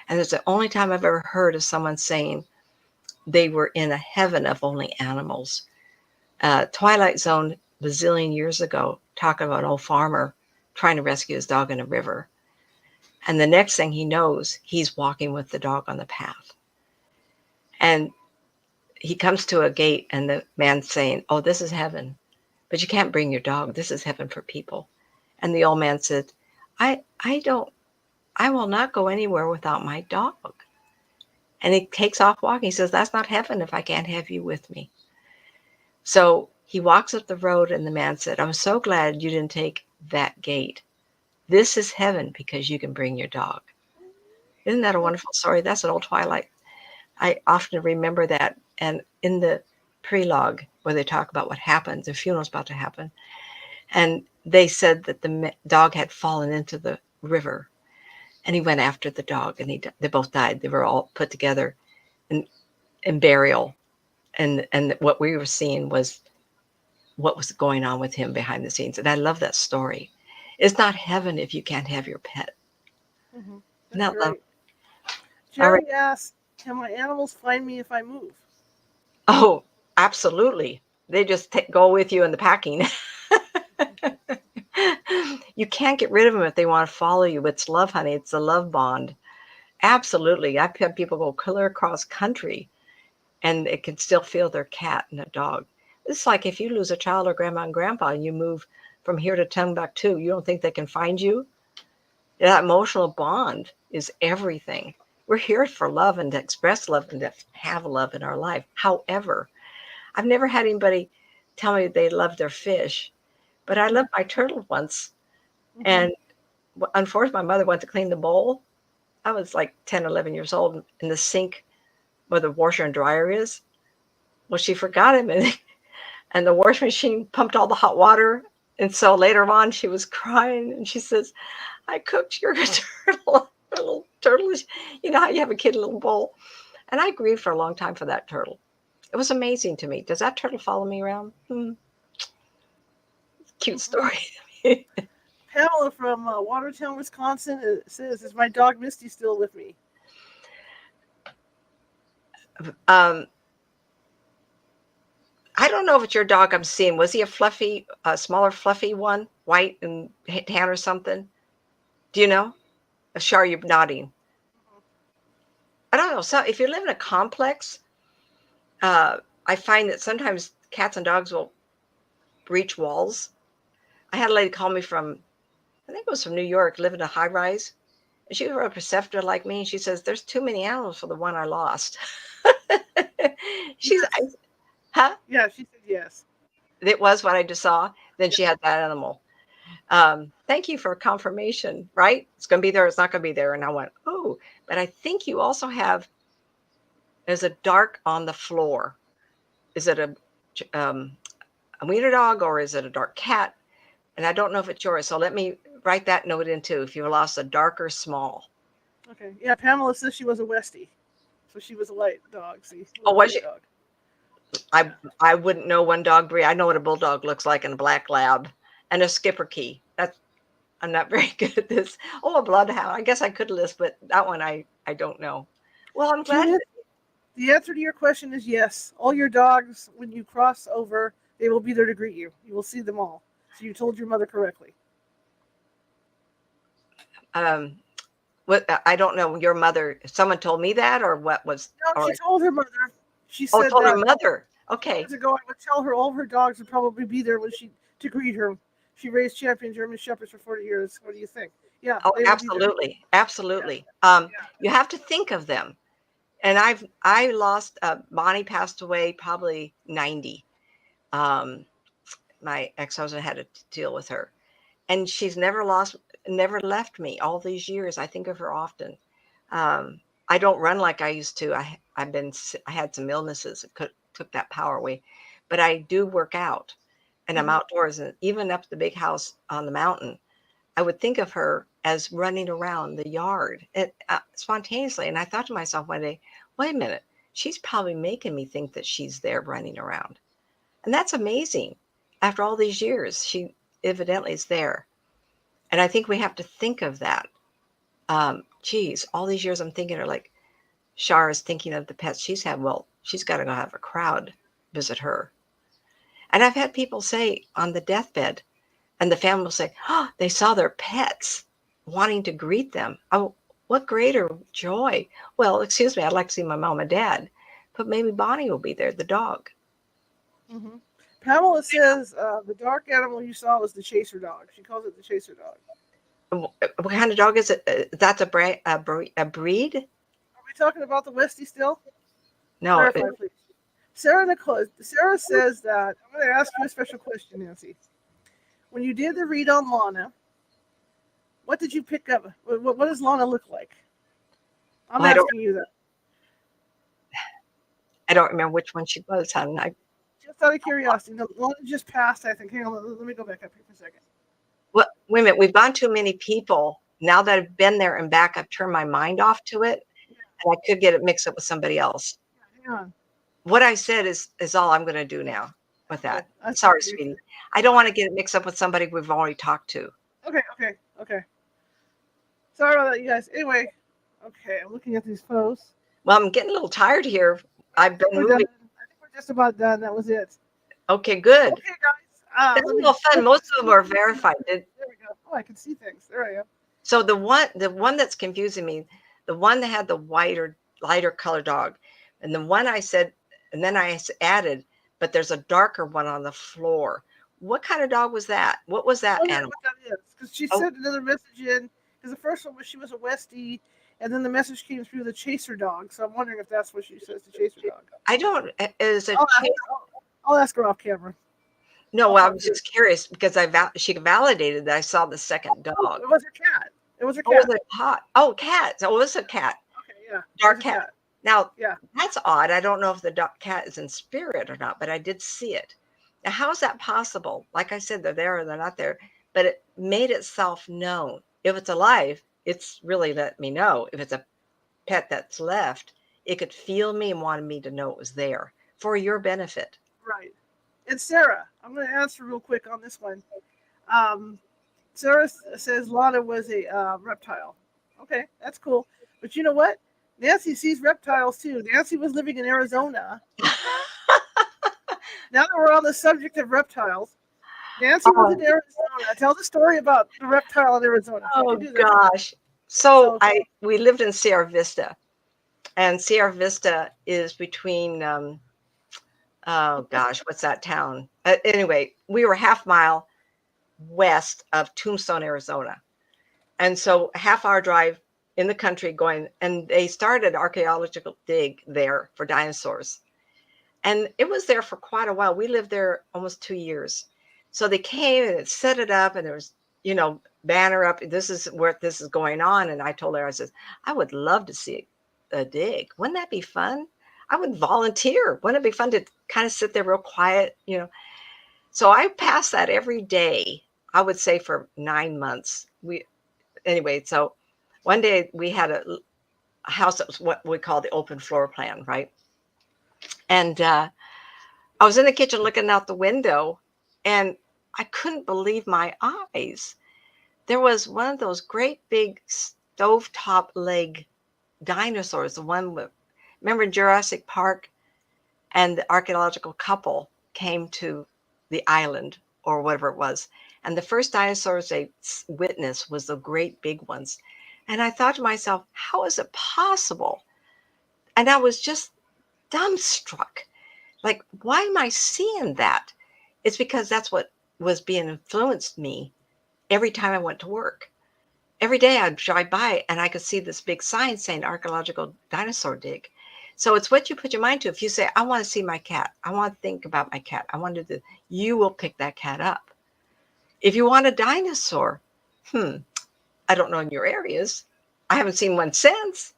And it's the only time I've ever heard of someone saying they were in a heaven of only animals. Twilight Zone, a bazillion years ago, talking about an old farmer trying to rescue his dog in a river. And the next thing he knows, he's walking with the dog on the path. And he comes to a gate and the man's saying, oh, this is heaven. But you can't bring your dog. This is heaven for people. And the old man said, I will not go anywhere without my dog. And he takes off walking. He says, that's not heaven if I can't have you with me. So he walks up the road and the man said, I'm so glad you didn't take that gate. This is heaven because you can bring your dog. Isn't that a wonderful story? That's an old Twilight. I often remember that. And in the prelogue where they talk about what happens, the funeral's about to happen, and they said that the dog had fallen into the river, and he went after the dog, and they both died. They were all put together in burial, and what we were seeing was what was going on with him behind the scenes. And I love that story. It's not heaven if you can't have your pet. That's Love. Jerry asks, can my animals find me if I move? Oh, absolutely. They just go with you in the packing. You can't get rid of them if they want to follow you. It's love, honey. It's a love bond. Absolutely. I've had people go clear across country and it can still feel their cat and a dog. It's like if you lose a child or grandma and grandpa and you move from here to Timbuktu, you don't think they can find you? That emotional bond is everything. We're here for love and to express love and to have love in our life. However, I've never had anybody tell me they love their fish, but I loved my turtle once. And unfortunately, my mother went to clean the bowl. I was like 10, 11 years old in the sink where the washer and dryer is. Well, she forgot him and the washing machine pumped all the hot water. And so later on, she was crying and she says, I cooked your turtle, a little turtle. You know how you have a kid in a little bowl? And I grieved for a long time for that turtle. It was amazing to me. Does that turtle follow me around? Cute story. Pamela from Watertown, Wisconsin says, "Is my dog Misty still with me?" I don't know if it's your dog I'm seeing. Was he a fluffy, smaller, fluffy one, white and tan or something? Do you know? Shar, you're nodding. I don't know. So if you live in a complex, I find that sometimes cats and dogs will breach walls. I had a lady call me from, I think it was from New York, live in a high rise. And she was a perceptor like me. And she says, there's too many animals for the one I lost. She's, Yes. huh? Yeah, she said yes. It was what I just saw. Then she had that animal. Thank you for confirmation, right? It's going to be there. It's not going to be there. And I went, oh, but I think you also have, there's a dark on the floor. Is it a wiener dog or is it a dark cat? And I don't know if it's yours. So let me write that note in too. If you lost a dark or small. Okay. Yeah, Pamela says she was a Westie. So she was a light dog. See? Oh, was she? Dog. I wouldn't know one dog breed. I know what a bulldog looks like and a black lab and a skipper key. I'm not very good at this. Oh, a bloodhound. I guess I could list, but that one I don't know. Well, I'm glad. Judith, the answer to your question is yes. All your dogs, when you cross over, they will be there to greet you. You will see them all. So you told your mother correctly. What I don't know. Your mother. Someone told me that, or what was? No, she told her mother. She said told her that mother. Okay. years ago, I would tell her all of her dogs would probably be there when to greet her. She raised champion German Shepherds for 40 years. What do you think? Yeah. Oh, absolutely, absolutely. You have to think of them. And I lost. Bonnie passed away probably 90. My ex-husband had to deal with her, and she's never left me all these years. I think of her often. I don't run like I used to. I had some illnesses that took that power away, but I do work out, and I'm outdoors, and even up at the big house on the mountain. I would think of her as running around the yard spontaneously. And I thought to myself one day, wait a minute, she's probably making me think that she's there running around. And that's amazing. After all these years, she evidently is there. And I think we have to think of that. Geez, all these years I'm thinking of like Shar is thinking of the pets she's had. Well, she's got to go have a crowd visit her. And I've had people say on the deathbed, and the family will say, oh, they saw their pets wanting to greet them. Oh, what greater joy. Well, excuse me, I'd like to see my mom and dad, but maybe Bonnie will be there, the dog. Mm-hmm. Pamela says the dark animal you saw was the chaser dog. She calls it the chaser dog. What kind of dog is it? That's a breed? Are we talking about the Westie still? No. Clarify, please. Sarah says that, I'm going to ask you a special question, Nancy. When you did the read on Lana, what did you pick up? What does Lana look like? I'm asking you that. I don't remember which one she was, hon. Just out of curiosity. No, Lana just passed, I think. Hang on, let me go back up here for a second. Well, wait a minute. We've gone too many people. Now that I've been there and back, I've turned my mind off to it, and I could get it mixed up with somebody else. Hang on. What I said is all I'm going to do now with that. Sorry, sweetie. I don't want to get it mixed up with somebody we've already talked to. Okay. Sorry about that, you guys. Anyway, okay, I'm looking at these posts. Well, I'm getting a little tired here. I've been moving. I think we're just about done. That was it. Okay, good. Okay, guys. That's a little fun. Most of them are verified. There we go. Oh, I can see things. There I am. So the one that's confusing me, the one that had the lighter color dog, and the one I said, and then I added, but there's a darker one on the floor. What kind of dog was that? What was that animal? What that is, because she sent another message in. Because the first one was she was a Westie, and then the message came through the chaser dog. So I'm wondering if that's what she says, the chaser dog. I don't. I'll ask her off camera. No, I was just curious because she validated that I saw the second dog. It was her cat. It was her cat. Oh, was it hot? Oh, cat. So it was a cat. Okay, yeah. Dark cat. Now, that's odd. I don't know if the dark cat is in spirit or not, but I did see it. Now, how is that possible? Like I said, they're there or they're not there, but it made itself known. If it's alive, it's really let me know. If it's a pet that's left, it could feel me and wanted me to know it was there for your benefit. Right. And Sarah, I'm going to answer real quick on this one. Um, Sarah says Lana was a reptile. Okay, that's cool. But you know what? Nancy sees reptiles too. Nancy was living in Arizona. Now that we're on the subject of reptiles, Nancy was Oh, in Arizona. Tell the story about the reptile in Arizona. You can oh do this. gosh. So So, we lived in Sierra Vista, and Sierra Vista is between oh gosh, what's that town? Anyway, we were half mile west of Tombstone, Arizona. And so a half hour drive in the country going, and they started archaeological dig there for dinosaurs. And it was there for quite a while. We lived there almost 2 years. So they came and it set it up, and there was, banner up. This is where this is going on. And I told her, I said, I would love to see a dig. Wouldn't that be fun? I would volunteer. Wouldn't it be fun to kind of sit there real quiet? So I passed that every day, I would say for 9 months. Anyway, so one day we had a house that was what we call the open floor plan, right? And I was in the kitchen looking out the window, and I couldn't believe my eyes. There was one of those great big stovetop leg dinosaurs, the one with, remember in Jurassic Park, and the archaeological couple came to the island or whatever it was. And the first dinosaurs they witnessed was the great big ones. And I thought to myself, how is it possible? And I was just dumbstruck. Like, why am I seeing that? It's because that's what was being influenced me every time I went to work. Every day I'd drive by and I could see this big sign saying archaeological dinosaur dig. So it's what you put your mind to. If you say, I want to see my cat, I want to think about my cat, I want to do, you will pick that cat up. If you want a dinosaur, I don't know in your areas. I haven't seen one since.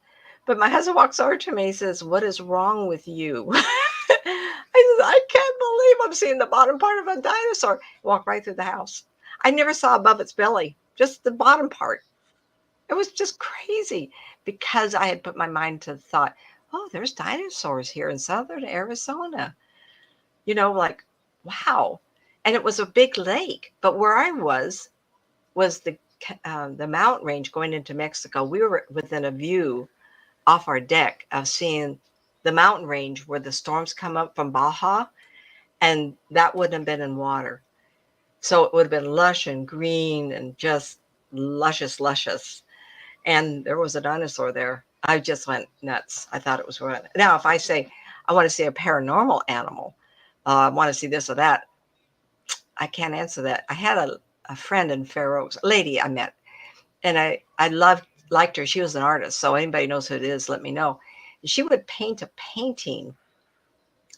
But my husband walks over to me and he says, what is wrong with you? I can't believe I'm seeing the bottom part of a dinosaur. Walk right through the house. I never saw above its belly, just the bottom part. It was just crazy because I had put my mind to the thought, oh, there's dinosaurs here in southern Arizona. Like, wow. And it was a big lake. But where I was the mountain range going into Mexico. We were within a view off our deck of seeing the mountain range where the storms come up from Baja, and that wouldn't have been in water. So it would have been lush and green and just luscious. And there was a dinosaur there. I just went nuts. I thought it was right. Now, if I say I want to see a paranormal animal, I want to see this or that, I can't answer that. I had a friend in Fair Oaks, a lady I met, and I liked her. She was an artist, so anybody knows who it is, let me know. She would paint a painting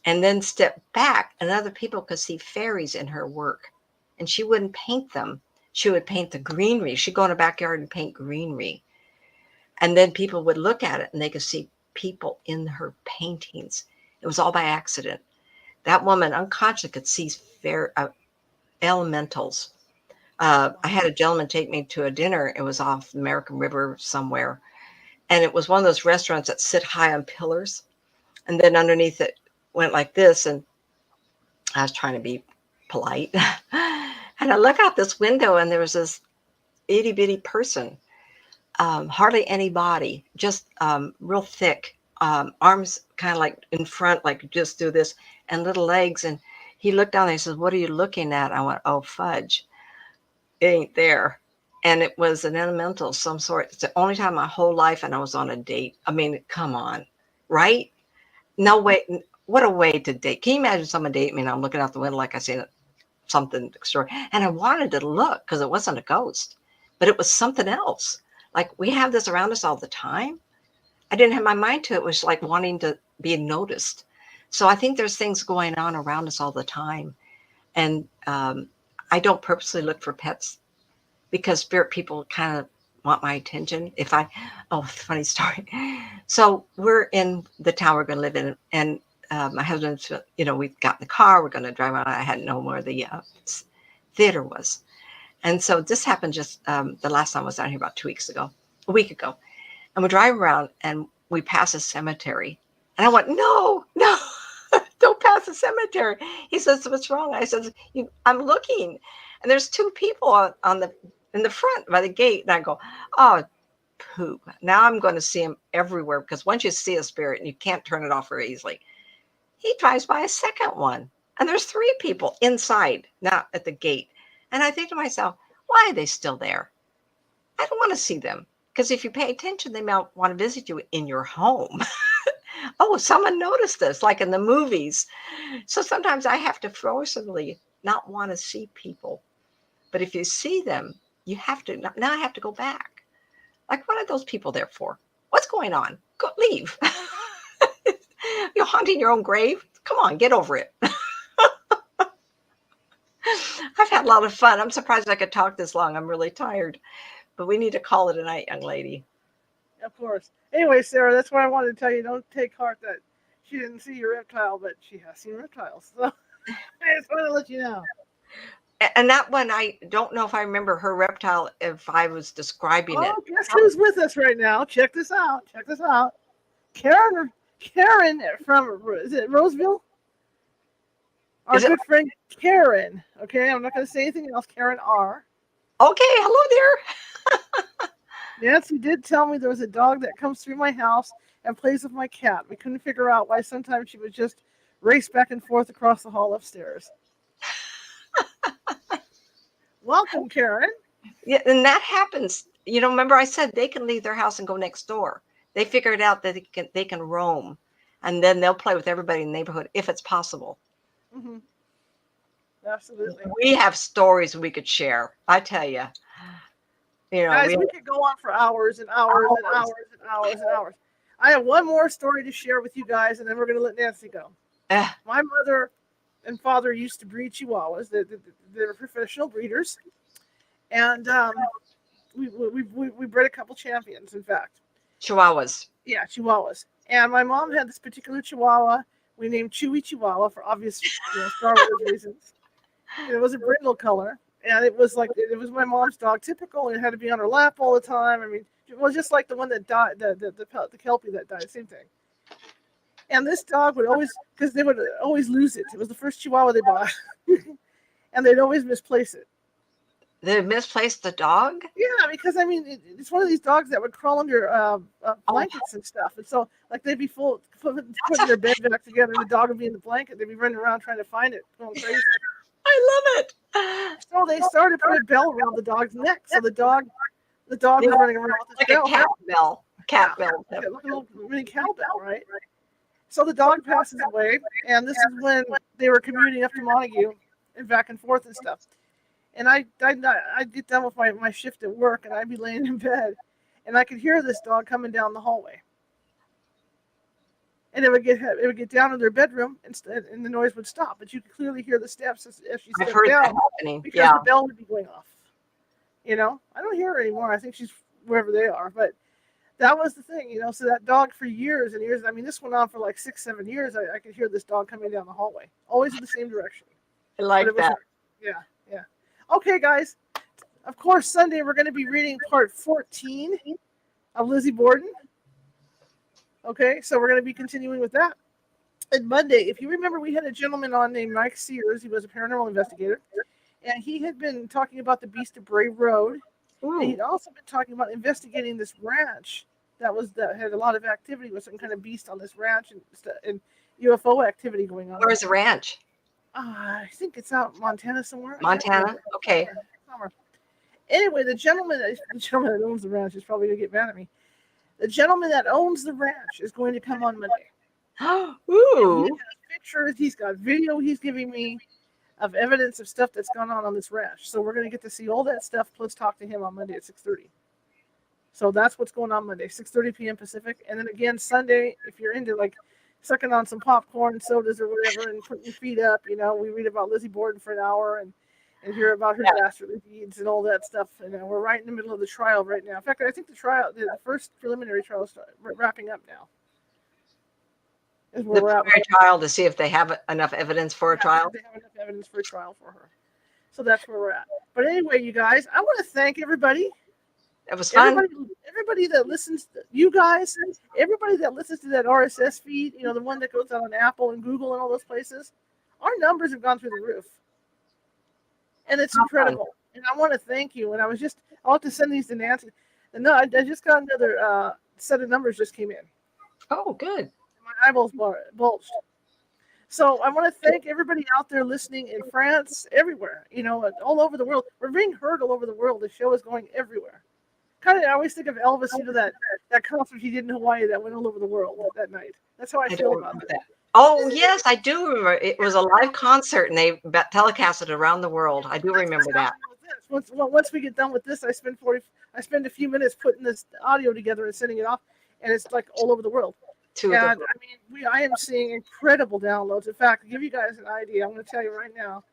and then step back, and other people could see fairies in her work. And she wouldn't paint them. She would paint the greenery. She'd go in her backyard and paint greenery. And then people would look at it and they could see people in her paintings. It was all by accident. That woman unconsciously could see elementals. I had a gentleman take me to a dinner. It was off the American River somewhere. And it was one of those restaurants that sit high on pillars. And then underneath it went like this. And I was trying to be polite. And I look out this window and there was this itty bitty person, hardly any body, just real thick, arms kind of like in front, like just do this, and little legs. And he looked down and he says, what are you looking at? I went, oh, fudge. It ain't there. And it was an elemental of some sort. It's the only time in my whole life and I was on a date. I mean, come on, right? No way. What a way to date. Can you imagine someone dating me and I'm looking out the window like I seen something extraordinary? And I wanted to look because it wasn't a ghost, but it was something else. Like, we have this around us all the time. I didn't have my mind to it. It was like wanting to be noticed. So I think there's things going on around us all the time. And I don't purposely look for pets because spirit people kind of want my attention. Funny story. So we're in the town we're going to live in, and my husband's, we got in the car, we're going to drive around. I hadn't known where the theater was. And so this happened just the last time I was down here about a week ago. And we drive around and we pass a cemetery. And I went, no, don't pass the cemetery. He says, what's wrong? I said, I'm looking. And there's two people in the front by the gate. And I go, oh, poop. Now I'm going to see him everywhere, because once you see a spirit, you can't turn it off very easily. He drives by a second one. And there's three people inside, not at the gate. And I think to myself, why are they still there? I don't want to see them. Because if you pay attention, they might want to visit you in your home. Oh, someone noticed this, like in the movies. So sometimes I have to forcibly not want to see people. But if you see them, you have to. Now I have to go back. Like, what are those people there for? What's going on? Go leave. You're haunting your own grave? Come on, get over it. I've had a lot of fun. I'm surprised I could talk this long. I'm really tired. But we need to call it a night, young lady. Of course. Anyway, Sarah, that's why I wanted to tell you, don't take heart that she didn't see your reptile, but she has seen reptiles. So I just wanted to let you know. And that one, I don't know if I remember her reptile, if I was describing it. Oh, guess who's with us right now? Check this out. Karen from, is it Roseville? Our good friend Karen. Okay, I'm not going to say anything else. Karen R. Okay, hello there. Nancy did tell me there was a dog that comes through my house and plays with my cat. We couldn't figure out why sometimes she would just race back and forth across the hall upstairs. Welcome, Karen. Yeah, and that happens. You know, remember I said they can leave their house and go next door. They figured out that they can roam, and then they'll play with everybody in the neighborhood if it's possible. Mm-hmm. Absolutely. We have stories we could share. I tell you. You know, guys, we could go on for hours and hours and hours and hours and hours. I have one more story to share with you guys, and then we're going to let Nancy go. My mother and father used to breed Chihuahuas. They were professional breeders, and we bred a couple champions, in fact. Chihuahuas. Yeah, Chihuahuas. And my mom had this particular Chihuahua we named Chewy Chihuahua for obvious Star Wars reasons. It was a brindle color, and it was my mom's dog, typical, and it had to be on her lap all the time. I mean, it was just like the one that died, the Kelpie that died, same thing. And this dog would always, because they would always lose it. It was the first Chihuahua they bought, and they'd always misplace it. They misplaced the dog? Yeah, because I mean, it's one of these dogs that would crawl under blankets and stuff, and so like they'd be putting their bed back together, and the dog would be in the blanket. They'd be running around trying to find it, going crazy. I love it. So they started putting a bell around the dog's neck, so the dog was running around with his like bell. A cat bell. Like a little mini cowbell, right? So the dog passes away, and this is when they were commuting up to Montague and back and forth and stuff. And I'd get done with my shift at work, and I'd be laying in bed, and I could hear this dog coming down the hallway. And it would get down to their bedroom, and the noise would stop. But you could clearly hear the steps as she stepped down, because the bell would be going off. You know, I don't hear her anymore. I think she's wherever they are. But that was the thing, you know. So that dog for years and years. I mean, this went on for like 6-7 years. I could hear this dog coming down the hallway, always in the same direction. I like that. Yeah. Okay, guys. Of course, Sunday we're going to be reading part 14 of Lizzie Borden. Okay, so we're going to be continuing with that. And Monday, if you remember, we had a gentleman on named Mike Sears. He was a paranormal investigator. And he had been talking about the Beast of Bray Road. Ooh. And he'd also been talking about investigating this ranch that had a lot of activity with some kind of beast on this ranch and UFO activity going on. Where's the ranch? I think it's out in Montana somewhere. Montana? Okay. Somewhere. Anyway, the gentleman that owns the ranch is probably going to get mad at me. The gentleman that owns the ranch is going to come on Monday. Ooh. He has pictures. He's got video he's giving me of evidence of stuff that's gone on this ranch. So we're going to get to see all that stuff, plus talk to him on Monday at 6:30. So that's what's going on Monday, 6:30 p.m. Pacific. And then again, Sunday, if you're into like sucking on some popcorn, sodas, or whatever, and putting your feet up, you know, we read about Lizzie Borden for an hour and hear about her dastardly deeds and all that stuff. And we're right in the middle of the trial right now. In fact, I think the first preliminary trial is wrapping up now. The preliminary trial to see if they have enough evidence for a trial? They have enough evidence for a trial for her. So that's where we're at. But anyway, you guys, I want to thank everybody. It was fun. Everybody that listens, you guys, everybody that listens to that RSS feed, the one that goes out on Apple and Google and all those places, our numbers have gone through the roof. And it's incredible. And I want to thank you. And I'll have to send these to Nancy. And no, I just got another set of numbers just came in. Oh, good. My eyeballs bulged. So I want to thank everybody out there listening in France, everywhere, all over the world. We're being heard all over the world. The show is going everywhere. I always think of Elvis, that concert he did in Hawaii that went all over the world that night. That's how I feel about that. Oh, yes, I do remember. It was a live concert, and they telecasted it around the world. I do remember that. Once we get done with this, I spend a few minutes putting this audio together and sending it off, and it's like all over the world. I am seeing incredible downloads. In fact, to give you guys an idea, I'm going to tell you right now,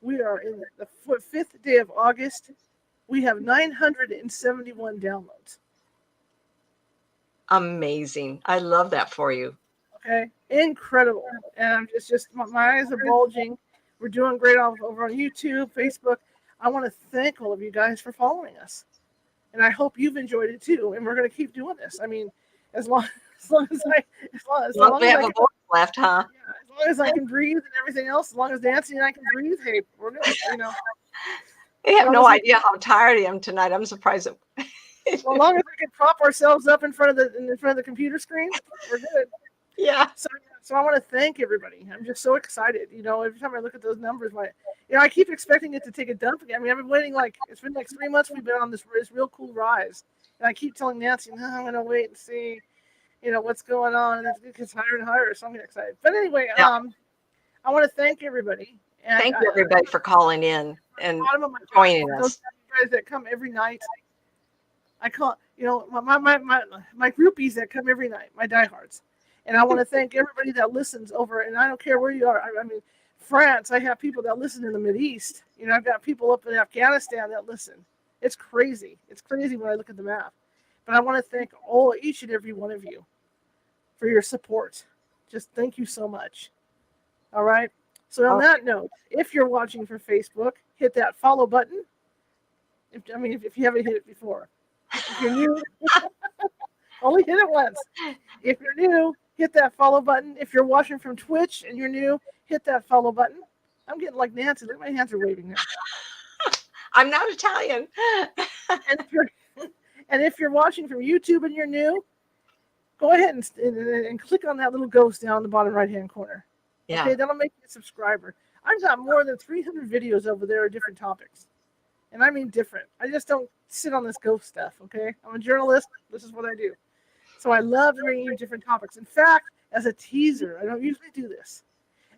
we are in the 5th day of August. We have 971 downloads. Amazing. I love that for you. Okay, incredible. And it's just my eyes are bulging. We're doing great over on YouTube, Facebook. I want to thank all of you guys for following us. And I hope you've enjoyed it too. And we're going to keep doing this. I mean, as long as we have a voice left, huh? Yeah, as long as I can breathe and everything else, as long as Nancy and I can breathe, hey, we're good, We have no idea how tired I am tonight. I'm surprised. Well, as long as we can prop ourselves up in front of the computer screen, we're good. Yeah. So I want to thank everybody. I'm just so excited. Every time I look at those numbers, I keep expecting it to take a dump again. I mean, I've been waiting it's been like 3 months. We've been on this real cool rise, and I keep telling Nancy, no, I'm going to wait and see, what's going on, and it gets higher and higher. So I'm excited. But anyway, I want to thank everybody. And thank you, everybody, for calling in and joining us. Those guys that come every night. I call, my groupies that come every night, my diehards. And I want to thank everybody that listens over, and I don't care where you are. I mean, France, I have people that listen in the Mideast. I've got people up in Afghanistan that listen. It's crazy. It's crazy when I look at the map. But I want to thank each and every one of you for your support. Just thank you so much. All right? So on that note, if you're watching from Facebook, hit that follow button. If you haven't hit it before. If you're new, only hit it once. If you're new, hit that follow button. If you're watching from Twitch and you're new, hit that follow button. I'm getting like Nancy. Look, my hands are waving now. I'm not Italian. and if you're watching from YouTube and you're new, go ahead and click on that little ghost down in the bottom right-hand corner. Yeah. Okay, that'll make you a subscriber. I've got more than 300 videos over there of different topics. And I mean different. I just don't sit on this ghost stuff, okay? I'm a journalist. This is what I do. So I love bringing you different topics. In fact, as a teaser, I don't usually do this.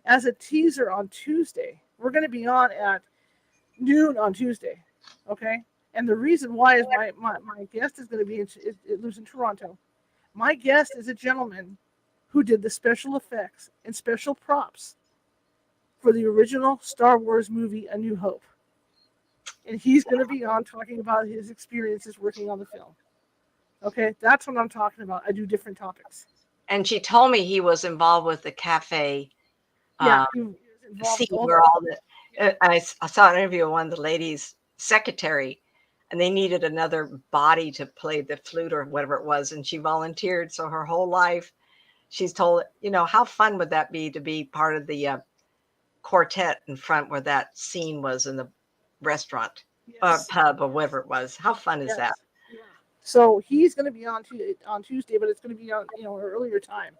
As a teaser on Tuesday, we're going to be on at noon on Tuesday, okay? And the reason why is my guest is going to be lives in Toronto. My guest is a gentleman who did the special effects and special props for the original Star Wars movie, A New Hope. And he's going to be on talking about his experiences working on the film. Okay, that's what I'm talking about. I do different topics. And she told me he was involved with the cafe. Yeah, scene where all the. I saw an interview of one of the ladies' secretary, and they needed another body to play the flute or whatever it was, and she volunteered. So her whole life, she's told, how fun would that be to be part of the quartet in front where that scene was in the restaurant or pub or whatever it was. How fun is that? Yeah. So he's going to be on Tuesday, but it's going to be on an earlier time.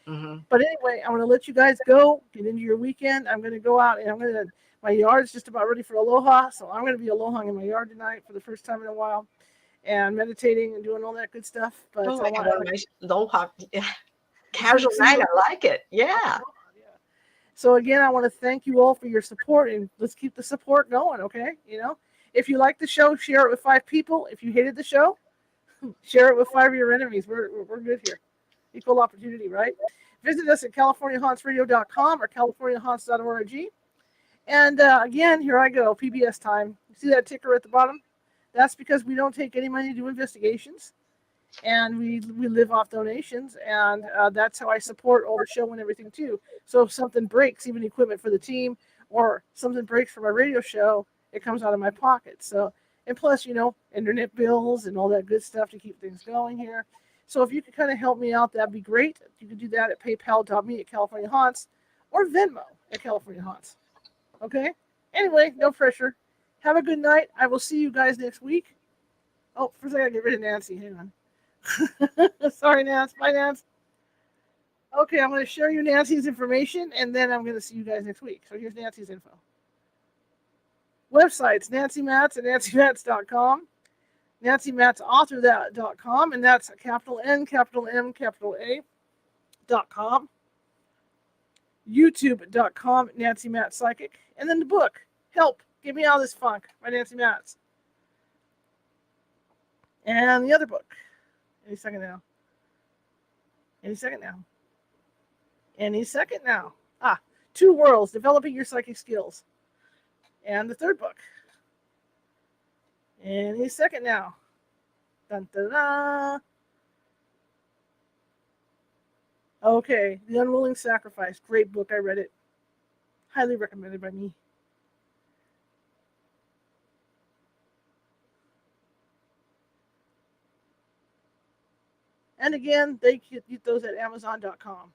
Mm-hmm. But anyway, I'm going to let you guys go, get into your weekend. I'm going to go out and my yard's just about ready for aloha, so I'm going to be alohaing in my yard tonight for the first time in a while, and meditating and doing all that good stuff. But nice aloha, casual night. I like it. Yeah. So again, I want to thank you all for your support, and let's keep the support going, okay? If you like the show, share it with 5 people. If you hated the show, share it with 5 of your enemies. We're good here. Equal opportunity, right? Visit us at CaliforniaHauntsRadio.com or CaliforniaHaunts.org. And again, here I go, PBS time. You see that ticker at the bottom? That's because we don't take any money to do investigations, and we live off donations, and that's how I support all the show and everything too. So if something breaks, even equipment for the team, or something breaks for my radio show, it comes out of my pocket. So, and plus, internet bills and all that good stuff to keep things going here. So if you could kind of help me out, that'd be great. You can do that at paypal.me@CaliforniaHaunts or Venmo at California Haunts. Okay? Anyway, no pressure. Have a good night. I will see you guys next week. Oh, first I gotta get rid of Nancy. Hang on. Sorry, Nance. Bye, Nance. Okay, I'm going to share you Nancy's information, and then I'm going to see you guys next week. So here's Nancy's info. Websites, Nancy Matz at nancymatz.com, nancymatzauthor.com, and that's capital N, capital M, capital A.com, youtube.com, Nancy Matz Psychic, and then the book, Help, Get Me Out of This Funk, by Nancy Matz. And the other book, any second now. Any second now. Any second now. Two Worlds, Developing Your Psychic Skills. And the third book. Any second now. Dun, dun, dun. Okay, The Unwilling Sacrifice. Great book. I read it. Highly recommended by me. And again, they can get those at Amazon.com.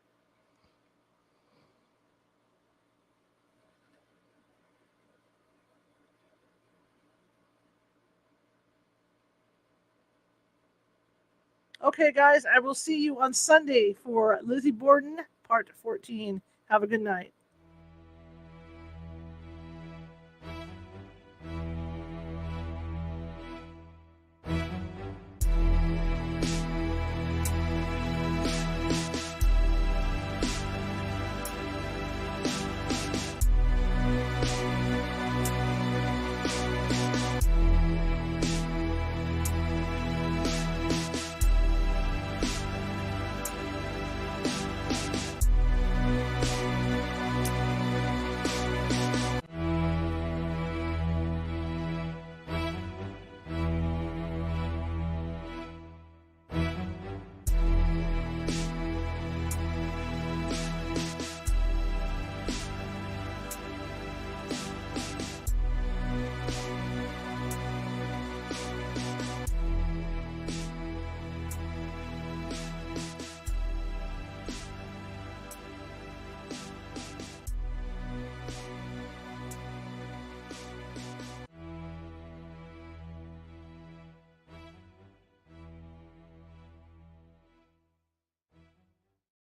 Okay, guys, I will see you on Sunday for Lizzie Borden, Part 14. Have a good night.